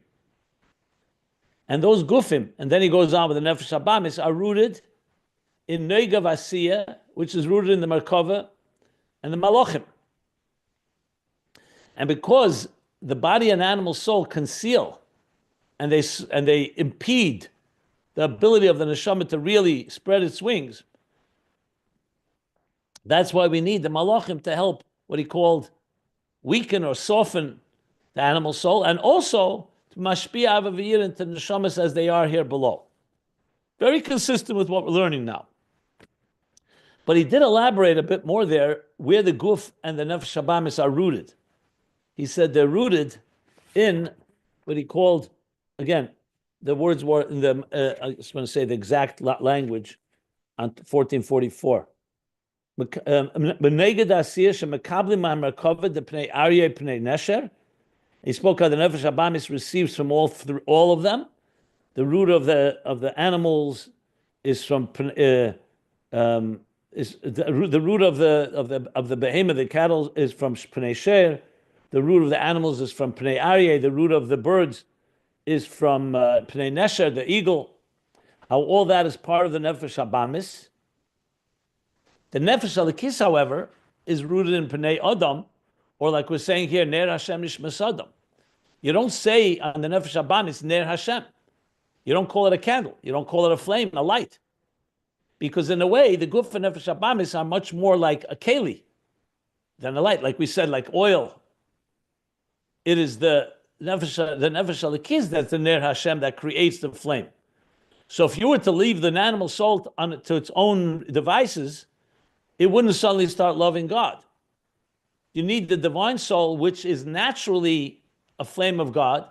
[SPEAKER 1] And those gufim, and then he goes on with the Nefesh Habamis, are rooted in Neigav Asiyah, which is rooted in the Merkava and the Malachim. And because the body and animal soul conceal and they impede the ability of the neshama to really spread its wings, that's why we need the Malachim to help what he called weaken or soften the animal soul, and also to mashpia Ava V'Yira into the neshamas as they are here below. Very consistent with what we're learning now. But he did elaborate a bit more there where the guf and the nefesh habamis are rooted. He said they're rooted in what he called, again, the words were in the, I just want to say the exact language on 1444. He spoke how the nefesh habamis receives from all of them. The root of the animals is from the root of the behemoth, the cattle, is from Pnei Sher. The root of the animals is from Pnei Aryeh. The root of the birds is from Pnei Nesher, the eagle. How all that is part of the Nefesh Habamis. The Nefesh Alikis, however, is rooted in Pnei Adam, or like we're saying here, Ner Hashem Nishmas Adam. You don't say on the Nefesh Habamis, Ner Hashem. You don't call it a candle. You don't call it a flame, a light. Because in a way, the Guf and Nefesh Habamis are much more like a keli than a light. Like we said, like oil. It is the Nefesh Alikis that's the Ner Hashem that creates the flame. So if you were to leave the animal soul to its own devices, it wouldn't suddenly start loving God. You need the divine soul, which is naturally a flame of God,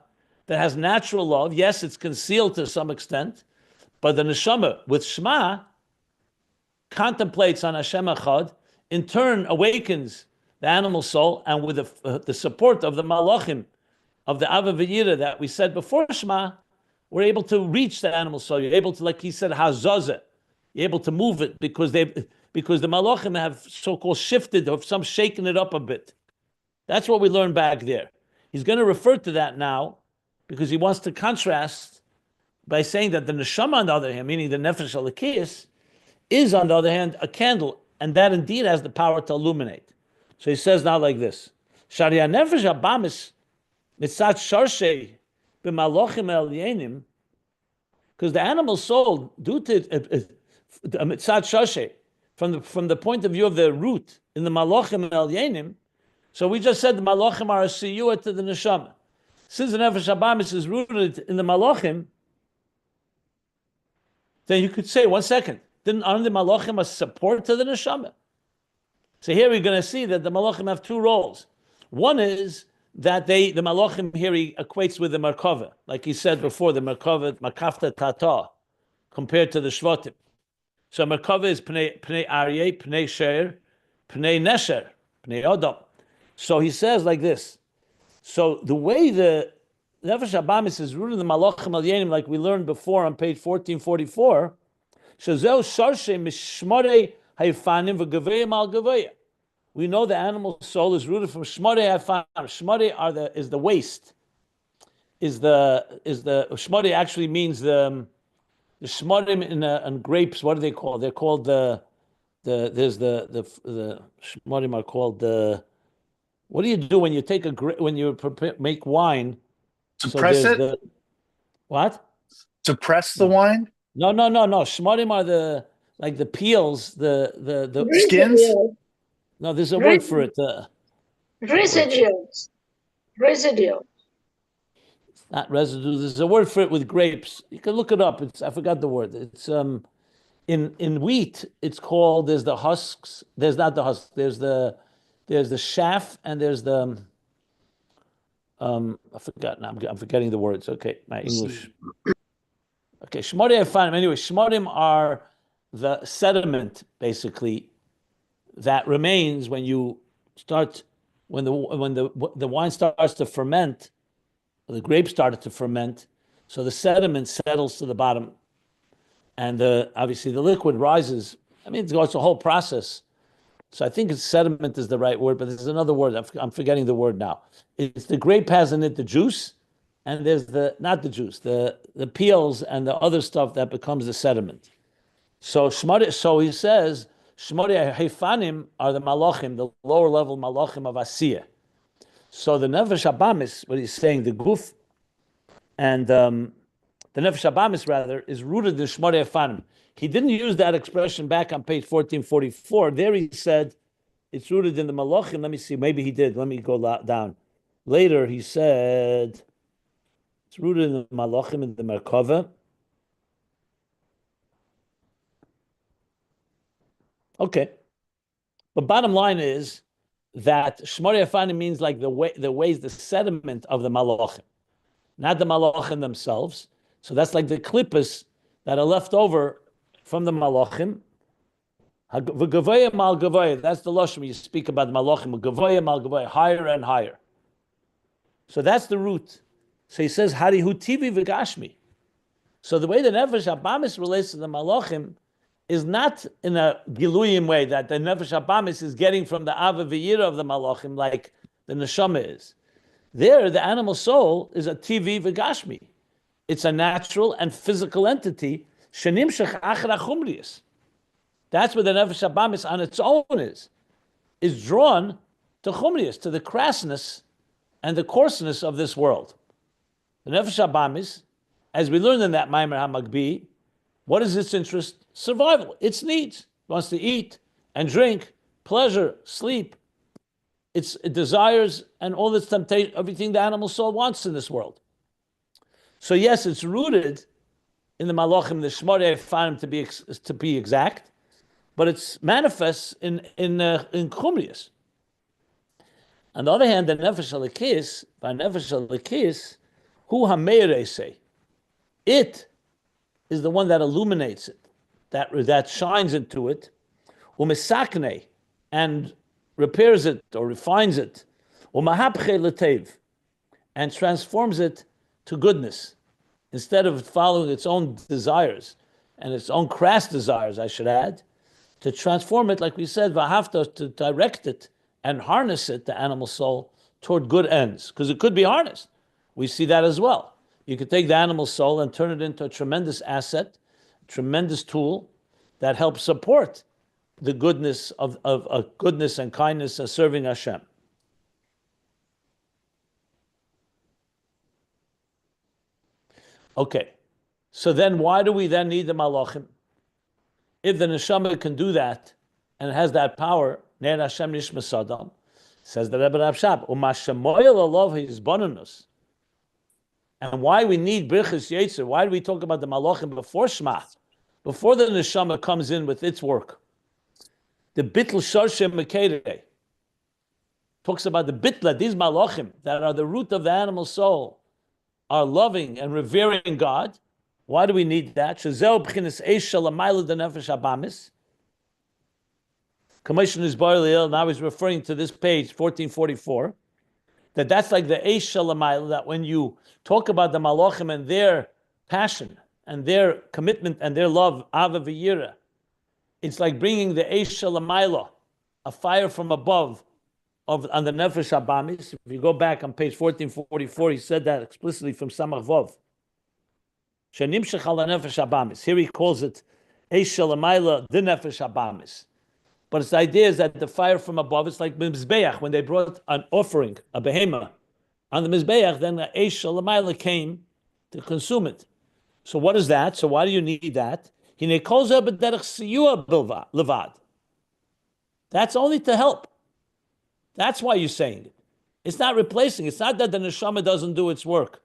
[SPEAKER 1] that has natural love. Yes, it's concealed to some extent, but the neshama with Shema contemplates on Hashem Echad, in turn awakens the animal soul, and with the support of the malachim, of the Ava V'Yira that we said before Shema, we're able to reach the animal soul. You're able to, like he said, hazazah. You're able to move it because the malachim have so-called shifted, or some shaken it up a bit. That's what we learned back there. He's going to refer to that now because he wants to contrast by saying that the neshama, on the other hand, meaning the nefesh alakiyas, is, on the other hand, a candle, and that indeed has the power to illuminate. So he says now like this: Sharia nefesh habamis mitzat sharshei b'malachim elyenim, because the animal soul, due to mitzat sharshei, from the point of view of the root in the malachim elyenim. So we just said the malachim are a siyua to the neshama. Since the nefesh habamis is rooted in the malachim, then you could say, 1 second, aren't the malachim a support to the neshama? So here we're going to see that the malachim have two roles. One is that the malachim here he equates with the merkava, like he said before, the merkava makafta tata, compared to the shvatim. So merkava is pnei aryeh, pnei sher, pnei nesher, pnei adam. So he says like this. So the way the nefesh habamis is rooted in the malachim al-yenim, like we learned before on page 1444, shazeu sharshe mishmarei hayfanim v'gaveim al gaveya. We know the animal soul is rooted from shmarei hayfanim. Shmarei is the waste. Is the shmarei actually means the shmarim in grapes? What do they call? They're called the shmarim are called the. What do you do when you take when you make wine?
[SPEAKER 2] Suppress it?
[SPEAKER 1] What?
[SPEAKER 2] Suppress the wine?
[SPEAKER 1] No. Shmarim are the peels, the
[SPEAKER 2] skins?
[SPEAKER 1] No, there's a word for it.
[SPEAKER 3] Residues. Residue.
[SPEAKER 1] Not residue. There's a word for it with grapes. You can look it up. I forgot the word. It's in wheat. It's called. There's the husks. There's not the husks. There's the chaff and there's the I forgot now. I'm forgetting the words. Okay, my English. Okay, shmorim afanim. Anyway, shmorim are the sediment basically that remains when you start when the wine starts to ferment. The grapes started to ferment, so the sediment settles to the bottom, and obviously the liquid rises. I mean, it's a whole process. So I think sediment is the right word, but there's another word. I'm forgetting the word now. It's the grape has in it the juice, and there's not the juice, the peels and the other stuff that becomes the sediment. So he says, Shmori Hefanim are the malachim, the lower level malachim of Asiyah. So the Nefesh Abamis, what he's saying, the Guf, and the Nefesh Abamis rather, is rooted in Shmori Hefanim. He didn't use that expression back on page 1444. There he said it's rooted in the malachim. Let me see, maybe he did. Let me go down. Later he said it's rooted in the malachim in the Merkava. Okay. But bottom line is that Shmori Afanim means like the ways, the sediment of the malachim, not the malachim themselves. So that's like the klippas that are left over from the malachim. V'gavoya mal gavoya. That's the lashon when you speak about the malachim. Gavoya mal gavoya, higher and higher. So that's the root. So he says harihu tivi v'gashmi. So the way the Nefesh Abamis relates to the malachim is not in a giluyim way that the Nefesh Abamis is getting from the Ava V'yira of the Malachim like the Neshama is. There, the animal soul is a TV V'gashmi. It's a natural and physical entity. Shenimshach achra chumrius. That's where the Nefesh Abamis on its own is drawn to chumrius, to the crassness and the coarseness of this world. The Nefesh Abamis, as we learned in that Maimer HaMagbi, what is its interest? Survival. Its needs. It wants to eat and drink, pleasure, sleep. It desires and all its temptation, everything the animal soul wants in this world. So yes, it's rooted in the malachim, the Shmorei Afanim to be exact, but it's manifests in chumrius. On the other hand, the nefesh alikis, by nefesh alikis, hu hameirese, it is the one that illuminates it, that shines into it, umisakne, and repairs it or refines it, umahapche letev, and transforms it to goodness, instead of following its own desires and its own crass desires, I should add, to transform it, like we said, vahafta, to direct it and harness it, the animal soul, toward good ends, because it could be harnessed. We see that as well. You could take the animal soul and turn it into a tremendous asset, a tremendous tool that helps support the goodness of goodness and kindness and serving Hashem. Okay, so then why do we then need the malachim? If the neshama can do that and has that power, Ner Hashem Nishma Sadam, says the Rebbe Rav Shab, Umashamoyel Alav Hizbonanus. And why we need Birchas Yotzer? Why do we talk about the malachim before Shema? Before the neshama comes in with its work. The bitl shorshem mekerei talks about the bitla, these malachim that are the root of the animal soul, are loving and revering God. Why do we need that? Shezeu b'chinas eish shalamayla denefesh habamis. Commissioner Isbarliel, now he's referring to this page 1444. That's like the eish shalamayla, that when you talk about the malachim and their passion and their commitment and their love, ava v'yira, it's like bringing the eish shalamayla, a fire from above, on the nefesh habamis. If you go back on page 1444, he said that explicitly from Samach Vov. Shenimshech al nefesh habamis. Here he calls it eish shalamayla, the nefesh habamis. But its idea is that the fire from above, it's like Mizbeach, when they brought an offering, a behema, on the Mizbeach, then the eish shalamayla came to consume it. So what is that? So why do you need that? Hine kol zeh b'derech siyua levad. That's only to help. That's why you're saying it. It's not replacing. It's not that the neshama doesn't do its work.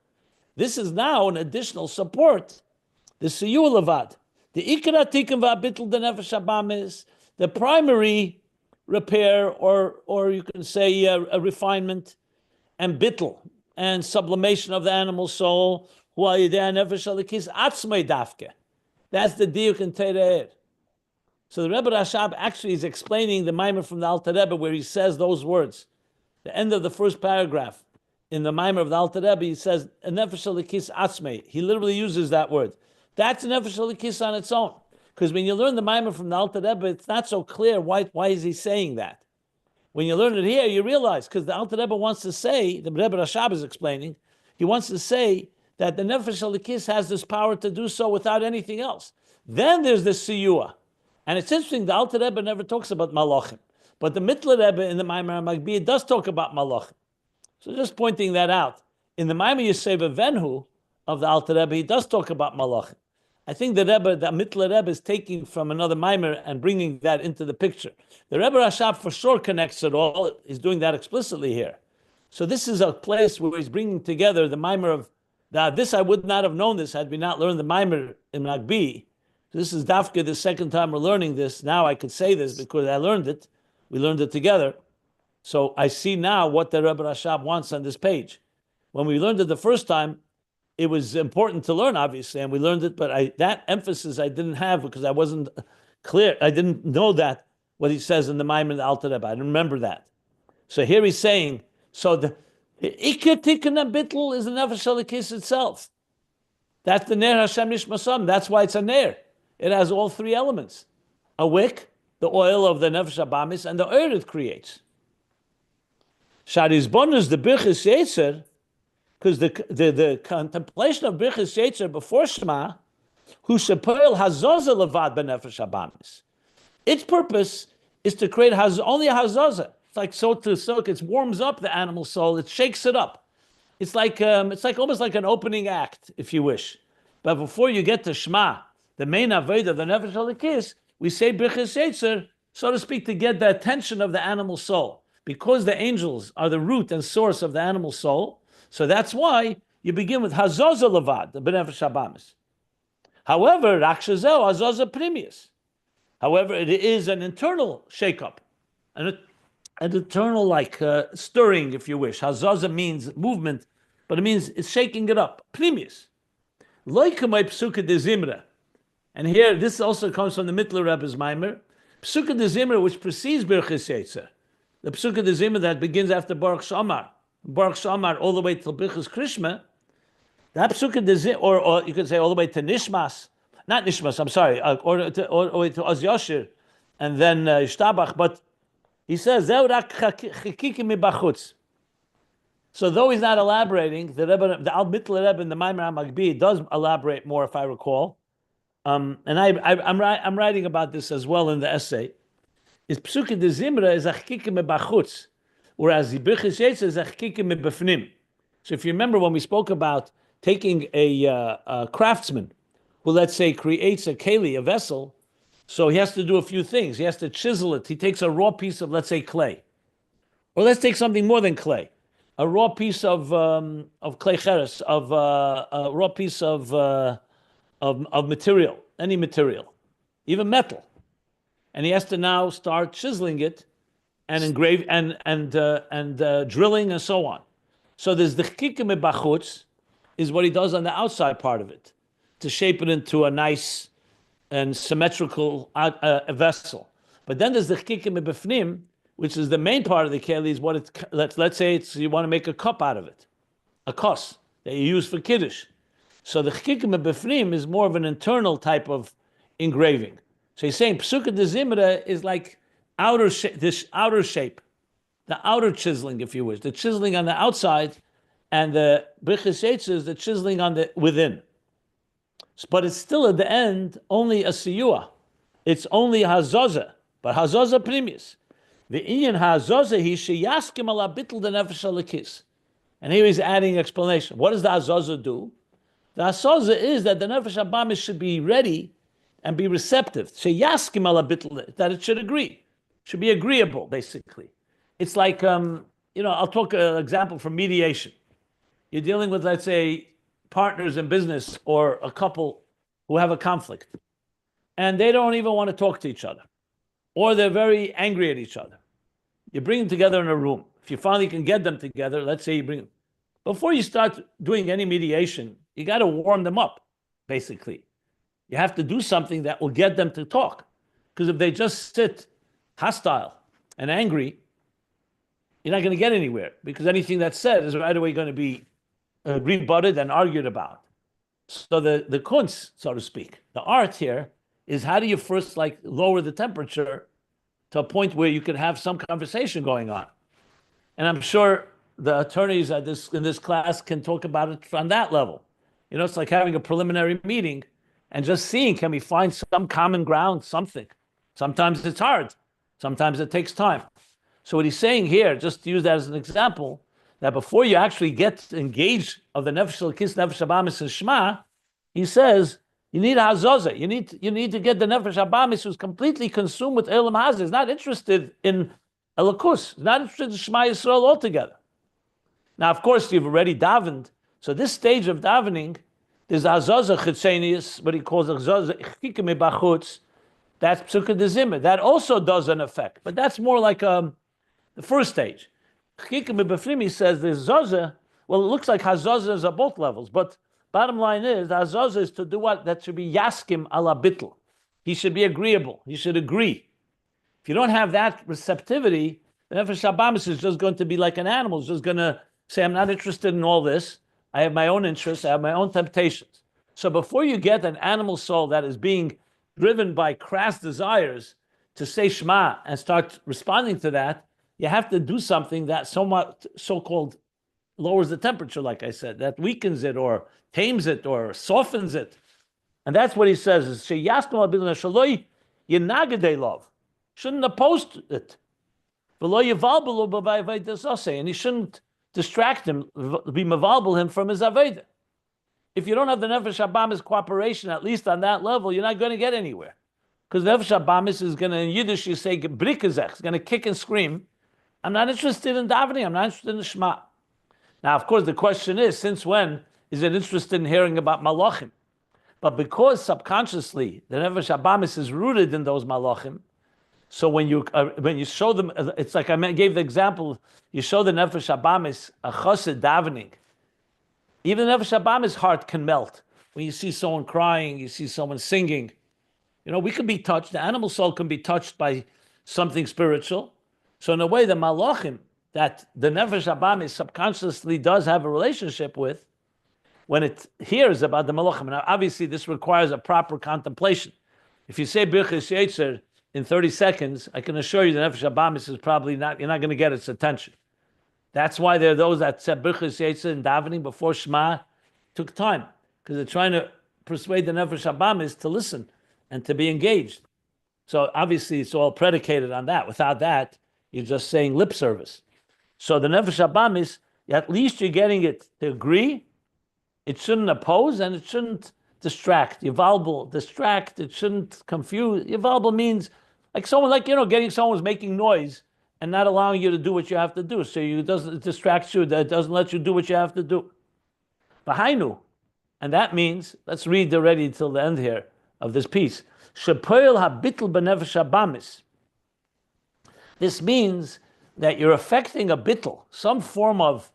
[SPEAKER 1] This is now an additional support. The siyur levad. The ikra tikkun va'bitl the nefesh habamis. The primary repair, or you can say a refinement, and bitl, and sublimation of the animal soul. That's the diuk in Tere'er. So the Rebbe Rashab actually is explaining the Maimer from the Alter Rebbe where he says those words. The end of the first paragraph in the Maimer of the Alter Rebbe, he says, "Nefesh alikis atzmei." He literally uses that word. That's nefesh alikis on its own. Because when you learn the Maimer from the Alter Rebbe, it's not so clear why is he saying that. When you learn it here, you realize, because the Alter Rebbe wants to say, the Rebbe Rashab is explaining, he wants to say that the nefesh alikis has this power to do so without anything else. Then there's the siyua. And it's interesting, the Alter Rebbe never talks about malachim. But the Mittler Rebbe in the Maimer HaMagbi does talk about malachim. So just pointing that out. In the Maimer Yoseva Venhu of the Alter Rebbe, he does talk about malachim. I think the Mittler Rebbe is taking from another Maimer and bringing that into the picture. The Rebbe Rashab for sure connects it all. He's doing that explicitly here. So this is a place where he's bringing together the Maimer of, this I would not have known this had we not learned the Maimer in Magbi. This is Dafka, the second time we're learning this. Now I could say this because I learned it. We learned it together. So I see now what the Rebbe Rashab wants on this page. When we learned it the first time, it was important to learn, obviously, and we learned it, but that emphasis I didn't have because I wasn't clear. I didn't know that, what he says in the Maimer and the Alter Rebbe. I didn't remember that. So here he's saying, so the Iker Tikkun Bittul is the Nefesh Alikis itself. That's the Ner Hashem Nishmasam. That's why it's a Ner. It has all three elements: a wick, the oil of the Nefesh Habamis, and the oil it creates. Shari's bonus the Birchis Yotzer, because the contemplation of Birchis Yotzer before Shema, who shepoel hazoza levad benefesh habamis. Its purpose is to create only a hazoza. It's like it warms up the animal soul. It shakes it up. It's like almost like an opening act, if you wish. But before you get to Shema, the main avodah, the nefesh halikis, we say Birchis Yotzer, so to speak, to get the attention of the animal soul. Because the angels are the root and source of the animal soul, so that's why you begin with Hazoza Levad, the Benefesh Habamis. However, Rakshazeo Hazoza Primius. However, it is an internal shake-up, an internal stirring, if you wish. Hazoza means movement, but it means it's shaking it up. Primius. Loikamai Psuka de Zimra. And here, this also comes from the Mittler Rebbe's Maimer. Psuka de Zimra, which precedes Birchis Yotzer. The Psuka de Zimra that begins after Baruch Shamar all the way till Birchis Krishma. That Psuka de Zimra, or you could say all the way to Nishmas, not Nishmas, I'm sorry, or the way to Oz Yashir, and then Yishtabach. But he says, Zeu rak chakikim mibachutz. So though he's not elaborating, the Al Mittler Rebbe in the Maimer HaMagbi does elaborate more, if I recall. And I'm writing about this as well in the essay. Is Psuka de Zimra is a chakikim mibachutz, whereas the Birchis Yotzer is a chakikim mibafnim. So if you remember when we spoke about taking a craftsman who, let's say, creates a keli, a vessel, so he has to do a few things. He has to chisel it. He takes a raw piece of, let's say, clay. Or let's take something more than clay. A raw piece of clay cheres, a raw piece of material, any material, even metal. And he has to now start chiseling it and engrave and drilling and so on. So there's the chikim bachutz is what he does on the outside part of it to shape it into a nice and symmetrical vessel. But then there's the chikim befnim, which is the main part of the keli. Is what it's let's say it's you want to make a cup out of it, a kos that you use for kiddush. So the chikim befnim is more of an internal type of engraving. So he's saying Psuka de Zimra is like this outer shape, the outer chiseling, if you wish, the chiseling on the outside, and the Birchis Yotzer is the chiseling on the within. But it's still at the end only a siyua. It's only hazoza, but hazoza primius. The inyan hazoza he sheyaskim ala bitl the nefesh halikis. And here he's adding explanation. What does the hazoza do? The hazoza is that the nefesh habamis should be ready and be receptive. Sheyaskim ala bitl, that it should agree. should be agreeable, basically. It's like, I'll talk an example from mediation. You're dealing with, let's say, partners in business or a couple who have a conflict, and they don't even want to talk to each other, or they're very angry at each other. You bring them together in a room. If you finally can get them together, let's say you bring them. Before you start doing any mediation, you got to warm them up, basically. You have to do something that will get them to talk. Because if they just sit hostile and angry, you're not going to get anywhere, because anything that's said is right away going to be rebutted and argued about. So the kunst, so to speak, the art here is, how do you first lower the temperature to a point where you can have some conversation going on? And I'm sure the attorneys in this class can talk about it on that level. It's like having a preliminary meeting and just seeing, can we find some common ground, something. Sometimes it's hard. Sometimes it takes time. So what he's saying here, just to use that as an example, that before you actually get engaged of the Nefesh Elokis, Nefesh Habamis, and Shema, he says, you need a hazozah. You need to get the Nefesh Habamis who's completely consumed with Elam Hazeh, is not interested in Elokus, is not interested in Shema Yisrael altogether. Now, of course, you've already davened. So this stage of davening, there's hazozah chitzenius, what he calls hazozah chikime bachutz. That's psukkah de zimmer. That also does an effect, but that's more like the first stage. Chikime befnim, he says there's zozah. Well, it looks like hazozah is at both levels, but bottom line is, hazozah is to do what? That should be yaskim ala bitl. He should be agreeable. He should agree. If you don't have that receptivity, the Nefesh Habamis is just going to be like an animal. It's just going to say, I'm not interested in all this. I have my own interests. I have my own temptations. So before you get an animal soul that is being driven by crass desires to say Shema and start responding to that, you have to do something that somewhat so-called lowers the temperature, like I said, that weakens it or tames it or softens it. And that's what he says, is love. Shouldn't oppose it. And he shouldn't distract him, be mevalbel him from his avodah. If you don't have the Nefesh Habamis cooperation, at least on that level, you're not going to get anywhere. Because the Nefesh Habamis is going to, in Yiddish, you say, brikazech, is going to kick and scream. I'm not interested in davening. I'm not interested in the Shema. Now, of course, the question is, since when is it interested in hearing about malachim? But because subconsciously the Nefesh Habamis is rooted in those malachim, so when you show them, it's like I gave the example, you show the Nefesh Habamis a chassid davening. Even the Nefesh Habamis' heart can melt when you see someone crying, you see someone singing. We can be touched. The animal soul can be touched by something spiritual. So in a way, the malachim that the Nefesh Habamis subconsciously does have a relationship with, when it hears about the malachim. Now, obviously, this requires a proper contemplation. If you say Birchas Yotzer in 30 seconds, I can assure you the Nefesh Habamis is probably not, you're not going to get its attention. That's why there are those that said Birchas Yotzer in davening before Shema took time, because they're trying to persuade the Nefesh Habamis to listen and to be engaged. So obviously, it's all predicated on that. Without that, you're just saying lip service. So the Nefesh Habamis, at least you're getting it to agree. It shouldn't oppose, and it shouldn't distract. Yivalbel, distract, it shouldn't confuse. Yivalbel means like someone, getting someone who's making noise and not allowing you to do what you have to do. So it distracts you, that doesn't let you do what you have to do. V'hainu, and that means, let's read already till the end here of this piece. Shepoil habitl b'nefesh habamis. This means that you're affecting a bitl, some form of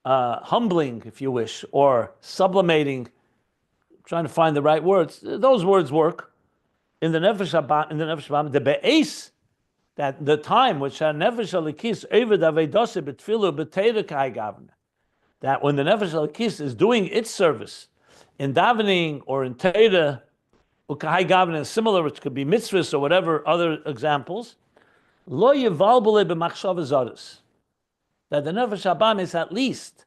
[SPEAKER 1] humbling, if you wish, or sublimating, trying to find the right words. Those words work. In the Nefesh Habamis, the be'es, that the time which Nefesh Elokis eved avedose betfilu b'teira kai gavna, that when the Nefesh Elokis is doing its service in davening or in teira, ukai gavna and similar, which could be mitzvahs or whatever other examples, lo yivalbele b'machshava zaris, that the Nefesh Habamis, at least,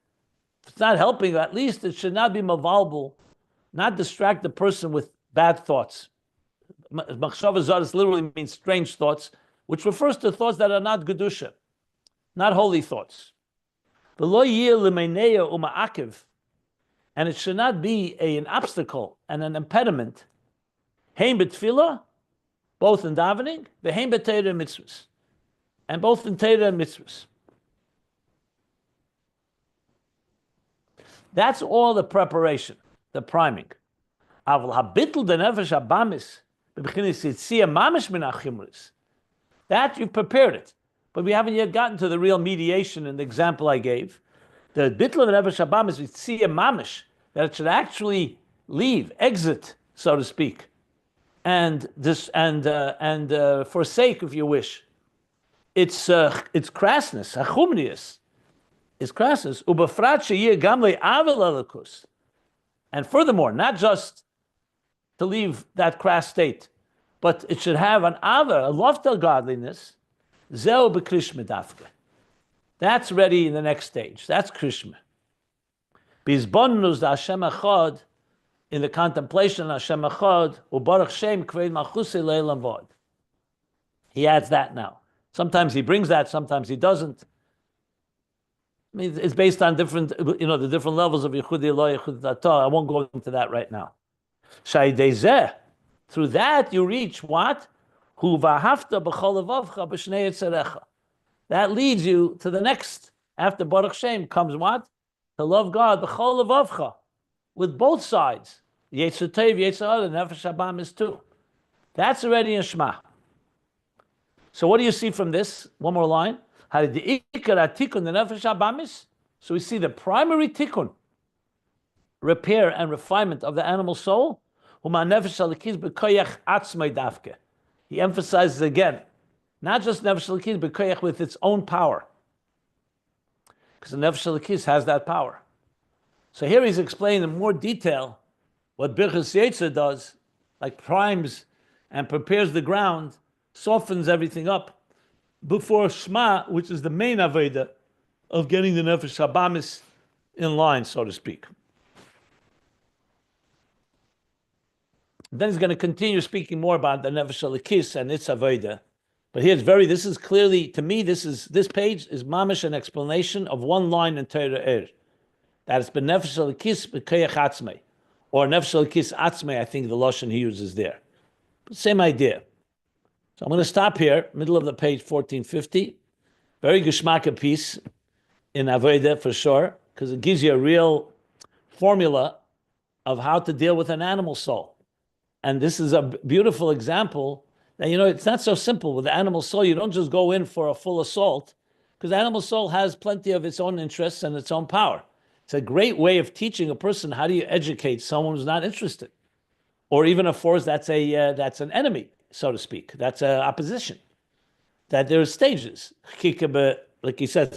[SPEAKER 1] if it's not helping, at least it should not be mavalbel, not distract the person with bad thoughts. Machshava zaris literally means strange thoughts, which refers to thoughts that are not gedusha, not holy thoughts. And it should not be an obstacle and an impediment. Hein b'tfilah, both in davening, v'heim b'Torah and mitzvahs, and both in Torah and mitzvahs. That's all the preparation, the priming. Aval habitl the nefesh habamis b'bechinis yitzia mamish min achimris. That you've prepared it, but we haven't yet gotten to the real mediation in the example I gave. The bitl of nefesh habamis yitzia mamish, that it should actually leave, exit, so to speak, and forsake, if you wish, its crassness, hachumnius, its crassness, ubafrat sheyeh gamle avel elikus, and furthermore, not just to leave that crass state, but it should have an aver, a loftel godliness, zeo b'krishma dafka. That's ready in the next stage. That's krishma. Bizbonnus da Hashem echad, in the contemplation of Hashem echad, u'baruch shem kved malchusei leilam vod. He adds that now. Sometimes he brings that, sometimes he doesn't. I mean, it's based on different, the different levels of Yichudi Eloh, Yichudi Datah. I won't go into that right now. Shaydei through that you reach what? Hu v'ahavta b'chol levavcha b'shnei yitzarecha. That leads you to the next. After Baruch Shem comes what? To love God b'chol levavcha, with both sides. Yetzer tov, yetzer hara, nefesh habam is too. That's already in Shema. So what do you see from this? One more line. So we see the primary tikkun, repair and refinement of the animal soul. He emphasizes again, not just nefesh elikis b'koyach with its own power, because the nefesh elikis has that power. So here he's explaining in more detail what Birchas Yotzer does, like primes and prepares the ground, softens everything up before Shema, which is the main Avodah of getting the nefesh habamis in line, so to speak. Then he's going to continue speaking more about the nefesh elikis and its Avodah. But here's this is clearly, to me, this page is mamish an explanation of one line in Torah that it's been nefesh elikis b'koyach atzmei, or nefesh elikis atzmei, I think the lashon he uses there. But same idea. So I'm going to stop here, middle of the page 1450. Very geschmacka piece in Avodah for sure, because it gives you a real formula of how to deal with an animal soul. And this is a beautiful example that, it's not so simple with the animal soul. You don't just go in for a full assault, because the animal soul has plenty of its own interests and its own power. It's a great way of teaching a person how do you educate someone who's not interested, or even a force that's an enemy, so to speak. That's an opposition. That there are stages. Like he said,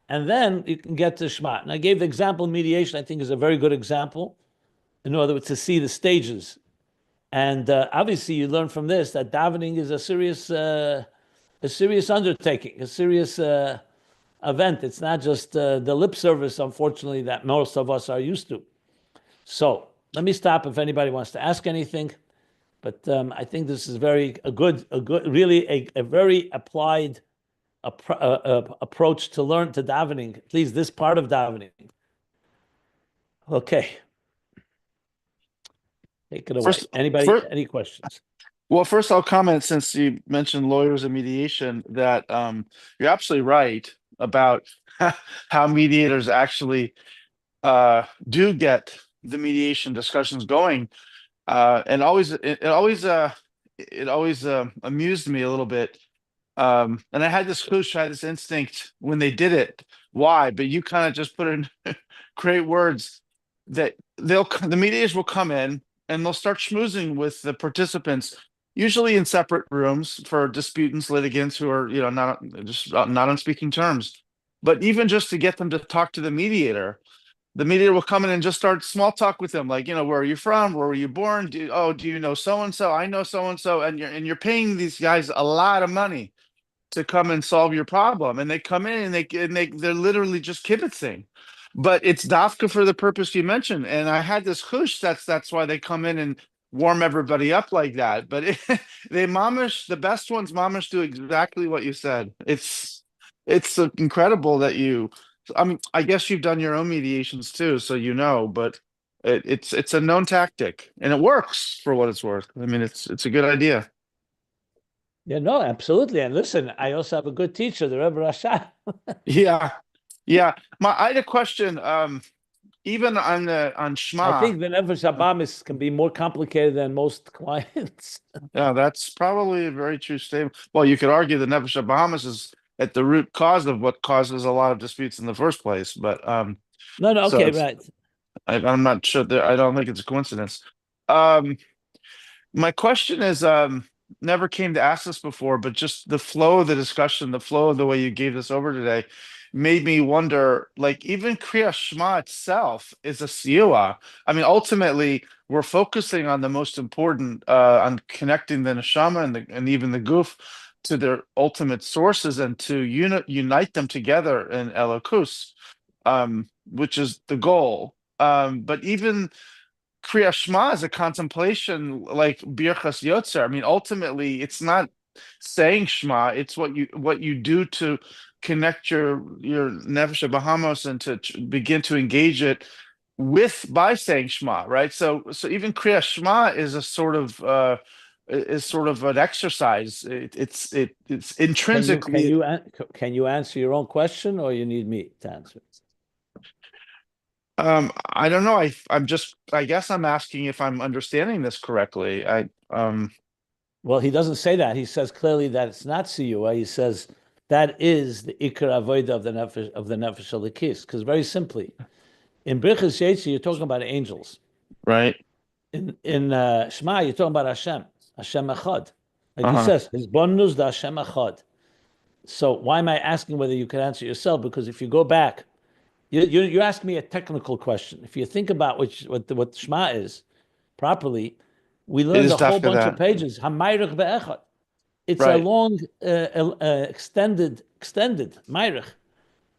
[SPEAKER 1] and then you can get to Shema. And I gave the example mediation, I think is a very good example, in other words, to see the stages. And obviously you learn from this that davening is a serious undertaking, a serious event. It's not just the lip service, unfortunately, that most of us are used to. So let me stop if anybody wants to ask anything. But I think this is really a very applied approach to learn to davening, at least this part of davening. Okay. Take it away. Any questions?
[SPEAKER 2] Well, first I'll comment, since you mentioned lawyers and mediation, that you're absolutely right about how mediators actually do get the mediation discussions going, and it always amused me a little bit. And I had this instinct when they did it. Why? But you kind of just put in great words that the mediators will come in and they'll start schmoozing with the participants, usually in separate rooms for disputants, litigants who are not on speaking terms. But even just to get them to talk to the mediator will come in and just start small talk with them, like, where are you from? Where were you born? Do you know so and so? I know so and so, and you're paying these guys a lot of money to come and solve your problem, and they come in and they're literally just kibitzing. But it's dafka for the purpose you mentioned, and I had this hush. That's why they come in and warm everybody up like that. But the best ones mamish do exactly what you said. It's incredible that I mean, I guess you've done your own mediations too, so but It's a known tactic, and it works for what it's worth. I mean, it's a good idea.
[SPEAKER 1] Yeah, no, absolutely. And listen, I also have a good teacher, the Rebbe Rasha.
[SPEAKER 2] Yeah, yeah. I had a question. Even on
[SPEAKER 1] I
[SPEAKER 2] Shema,
[SPEAKER 1] think the Nefesh Abamis can be more complicated than most clients.
[SPEAKER 2] yeah, that's probably a very true statement. Well, you could argue the Nefesh Bahamas is at the root cause of what causes a lot of disputes in the first place. But
[SPEAKER 1] No, no,
[SPEAKER 2] so
[SPEAKER 1] okay, right.
[SPEAKER 2] I'm not sure that I don't think it's a coincidence. Um, My question is, never came to ask this before, but just the flow of the discussion, the flow of the way you gave this over today, made me wonder, like even Kriya Shema itself is a siua. I mean, ultimately, we're focusing on the most important, on connecting the neshama and even the guf to their ultimate sources and to unite them together in Elokus, which is the goal. But even Kriya Shema is a contemplation like Birchas Yotzer. I mean, ultimately, it's not saying Shema; it's what you do to connect your Nefesh Bahamos and to begin to engage it with by saying Shema, right? So even Kriya Shema is a sort of is sort of an exercise. It's
[SPEAKER 1] Can you can
[SPEAKER 2] intrinsically.
[SPEAKER 1] you can you answer your own question, or you need me to answer it?
[SPEAKER 2] I don't know. I guess I'm asking if I'm understanding this correctly.
[SPEAKER 1] Well, he doesn't say that. He says clearly that it's not siyua. He says that is the ikar avodah of the nefesh alikis. Because very simply, in Birchas Yetzi, you're talking about angels.
[SPEAKER 2] Right.
[SPEAKER 1] In Shema, you're talking about Hashem Echad. Like he
[SPEAKER 2] Uh-huh.
[SPEAKER 1] says, his bonus the Hashem Echad. So why am I asking whether you can answer yourself? Because if you go back, you ask me a technical question. If you think about what Shema is properly, we
[SPEAKER 2] It
[SPEAKER 1] learned
[SPEAKER 2] is
[SPEAKER 1] a whole
[SPEAKER 2] dafka
[SPEAKER 1] bunch of
[SPEAKER 2] that.
[SPEAKER 1] pages. Hamayruch be'echad. It's a
[SPEAKER 2] Right.
[SPEAKER 1] long, extended Mayrich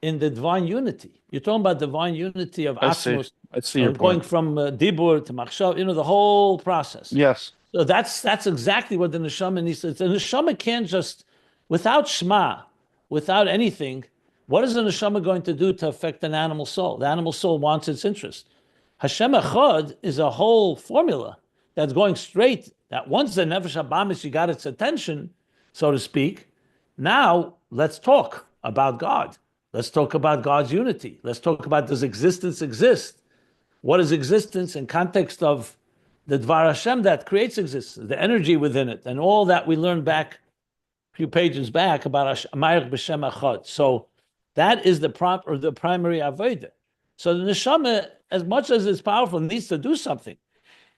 [SPEAKER 1] in the divine unity. You're talking about divine unity of
[SPEAKER 2] I see.
[SPEAKER 1] Atmos,
[SPEAKER 2] I see your
[SPEAKER 1] going
[SPEAKER 2] point.
[SPEAKER 1] from Dibur to Machshav, the whole process.
[SPEAKER 2] Yes.
[SPEAKER 1] So that's exactly what the neshama needs to. The neshama can't just, without Shema, without anything. What is the neshama going to do to affect an animal soul? The animal soul wants its interest. Hashem Echad is a whole formula that's going straight. That once the nefesh habamis you got its attention, so to speak. Now let's talk about God. Let's talk about God's unity. Let's talk about, does existence exist? What is existence in context of the Dvar Hashem that creates existence, the energy within it, and all that we learned back a few pages back about Amayach B'Shem Achad. So that is the primary avodah. So the neshama, as much as it's powerful, needs to do something.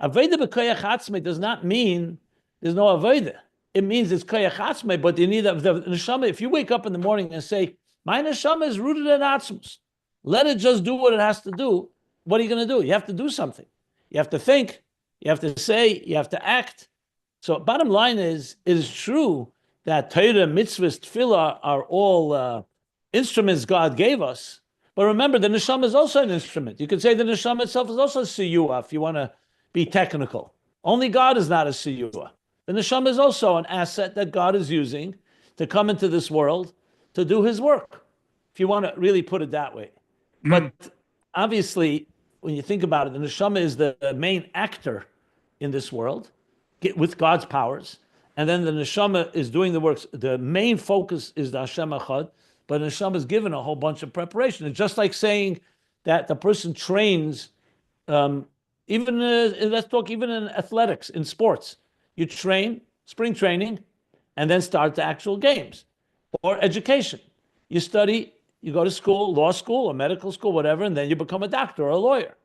[SPEAKER 1] Avodah b'koyach atzmei does not mean there's no avodah. It means it's koyach atzmei, but you need the neshama. If you wake up in the morning and say, my neshama is rooted in atzmus, let it just do what it has to do. What are you going to do? You have to do something. You have to think. You have to say. You have to act. So bottom line is, it is true that Torah, mitzvahs, tefillah are all instruments God gave us. But remember, the neshama is also an instrument. You could say the neshama itself is also a siyua if you want to be technical. Only God is not a siyua. The neshama is also an asset that God is using to come into this world to do his work, if you want to really put it that way.
[SPEAKER 2] Mm.
[SPEAKER 1] But obviously, when you think about it, the neshama is the main actor in this world with God's powers. And then the neshama is doing the works. The main focus is the Hashem Echad, but the neshama is given a whole bunch of preparation. It's just like saying that the person trains, even let's talk even in athletics, in sports. You train, spring training, and then start the actual games. Or education. You study, you go to school, law school or medical school, whatever, and then you become a doctor or a lawyer.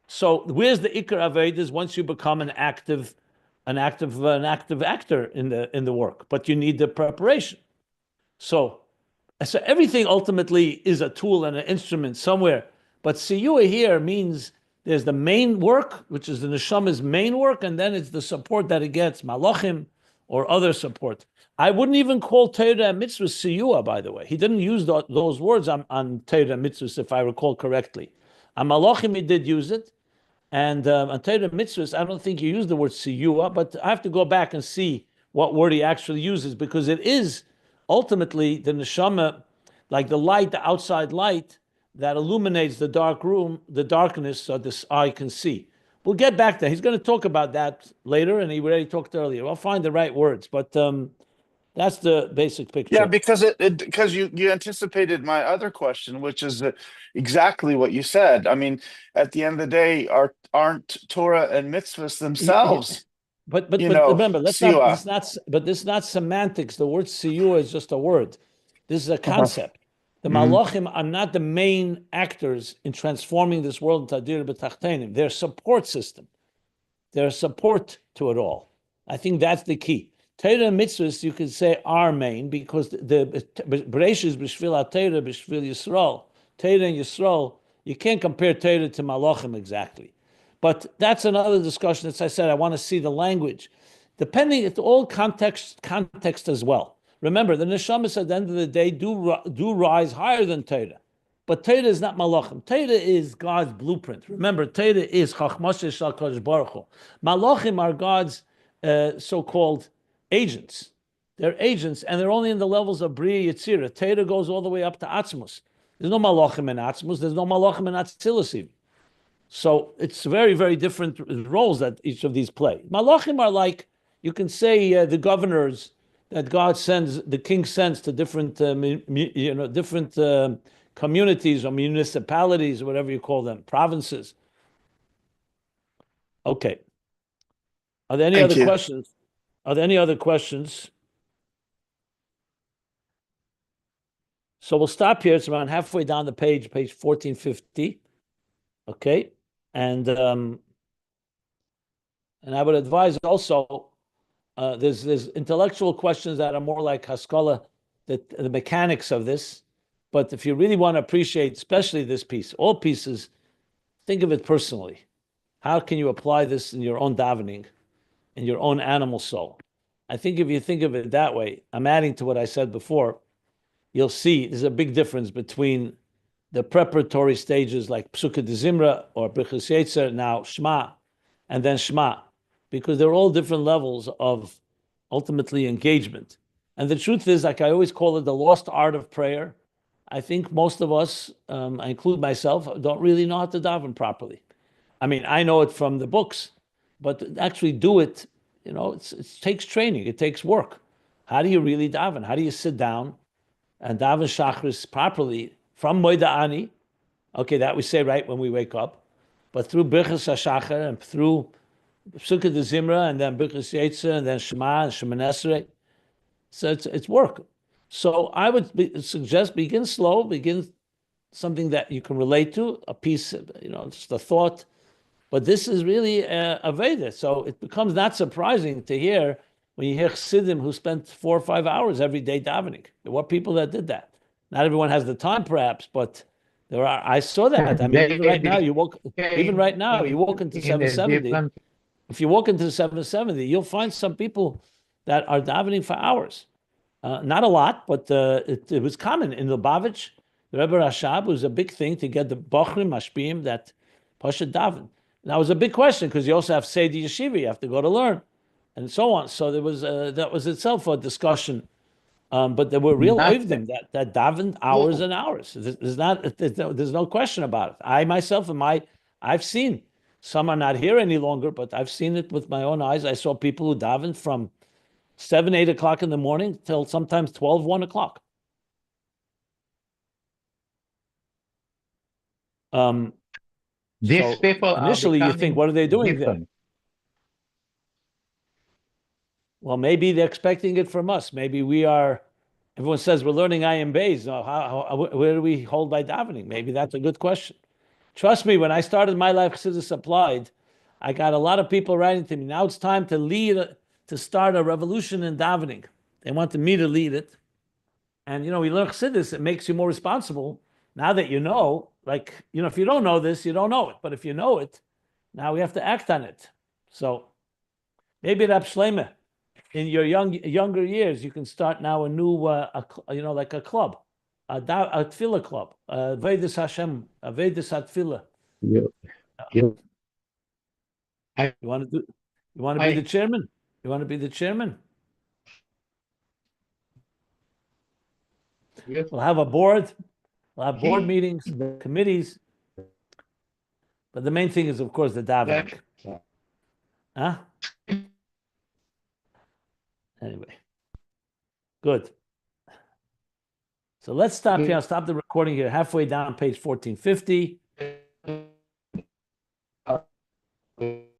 [SPEAKER 1] So where's the ikar avodah once you become an active actor in the work, but you need the preparation. So everything ultimately is a tool and an instrument somewhere. But siyua here means there's the main work, which is the neshama's main work, and then it's the support that it gets, malachim or other support. I wouldn't even call Torah and mitzvah siyua, by the way. He didn't use those words on Torah and mitzvahs, if I recall correctly. On malachim, he did use it. And on Torah mitzvahs, I don't think he used the word siyua, but I have to go back and see what word he actually uses, because it is ultimately the neshama, like the light, the outside light, that illuminates the dark room, the darkness, so this eye can see. We'll get back there. He's going to talk about that later, and he already talked earlier. I'll find the right words, but that's the basic picture.
[SPEAKER 2] Yeah, because because you anticipated my other question, which is exactly what you said. I mean, at the end of the day, aren't Torah and mitzvahs themselves?
[SPEAKER 1] But
[SPEAKER 2] You know,
[SPEAKER 1] remember,
[SPEAKER 2] siwa.
[SPEAKER 1] this is not semantics. The word siyua is just a word. This is a concept. The
[SPEAKER 2] Mhm.
[SPEAKER 1] malachim are not the main actors in transforming this world into adir b'tachtenim. They're a support system. They're a support to it all. I think that's the key. Torah and mitzvahs, you could say, are main because the Bereishis is b'shvil ha-Torah, b'shvil Yisrael. Torah and Yisrael, you can't compare Torah to malachim exactly. But that's another discussion. As I said, I want to see the language. Depending, it's all context as well. Remember, the neshamas at the end of the day do rise higher than Torah. But Torah is not malachim. Torah is God's blueprint. Remember, Torah is chachmashe shel Kadosh Baruch Hu. Malachim are God's so-called agents. They're agents, and they're only in the levels of Bria Yetzirah. Torah goes all the way up to Atzmus. There's no malachim in Atzmus. There's no malachim in Atzilus even. So it's very, very different roles that each of these play. Malachim are like, you can say, the governors that God sends, the king sends to different, different communities or municipalities or whatever you call them, provinces. Okay. Are there any
[SPEAKER 2] Thank
[SPEAKER 1] other
[SPEAKER 2] you.
[SPEAKER 1] questions? Are there any other questions? So we'll stop here. It's around halfway down the page 1450. Okay. And I would advise also, there's intellectual questions that are more like Haskalah, the mechanics of this. But if you really want to appreciate, especially this piece, all pieces, think of it personally. How can you apply this in your own davening, in your own animal soul? I think if you think of it that way, I'm adding to what I said before, you'll see there's a big difference between the preparatory stages like Psukkah de Zimra or Birchas Yotzer, now Shema, and then Shema, because they're all different levels of ultimately engagement. And the truth is, like I always call it, the lost art of prayer. I think most of us, I include myself, don't really know how to daven properly. I mean, I know it from the books, but to actually do it, it takes training, it takes work. How do you really daven? How do you sit down and daven Shachris properly from Moeda Ani? Okay, that we say right when we wake up, but through Birchas HaShachar and through Psukkah de Zimra and then Birchas Yotzer and then Shema and Shemoneh Esrei. So it's work. So I would suggest begin slow, begin something that you can relate to, a piece, just a thought. But this is really a Veda. So it becomes not surprising to hear when you hear Chassidim who spent 4 or 5 hours every day davening. There were people that did that. Not everyone has the time, perhaps, but there are. I saw that. I mean, even right now, you walk into 770. If you walk into the 770, you'll find some people that are davening for hours. Not a lot, but it was common in Lubavitch. The Rebbe Rashab was a big thing to get the Bochrim Mashpim that Pasha daven. Now it was a big question because you also have Seder Yeshiva, you have to go to learn, and so on. So there was that was itself a discussion. But there were real oivdim that davened hours and hours. There's no question about it. I myself I've seen. Some are not here any longer, but I've seen it with my own eyes. I saw people who davened from 7, 8 o'clock in the morning till sometimes 12, 1 o'clock.
[SPEAKER 4] These people
[SPEAKER 1] initially you think, what are they doing
[SPEAKER 4] different.
[SPEAKER 1] there? Well, maybe they're expecting it from us. Maybe we are. Everyone says we're learning Ayin Beis. Where do we hold by davening? Maybe that's a good question. Trust me, when I started my life, Chassidus Applied, I got a lot of people writing to me. Now it's time to start a revolution in davening. They wanted me to lead it. And, we learn Chassidus, it makes you more responsible. Now that you know, if you don't know this, you don't know it. But if you know it, now we have to act on it. So maybe Rab Shlomo, in your younger years, you can start now a new, like a club, a tefillah club, Vedas Hashem, a Vedas Tefillah.
[SPEAKER 4] You
[SPEAKER 1] want to be the chairman? You want to be the chairman? We'll have a board. We'll have board meetings, committees. But the main thing is, of course, the davening. Huh? Anyway. Good. So let's stop here. I'll stop the recording here halfway down page 1450.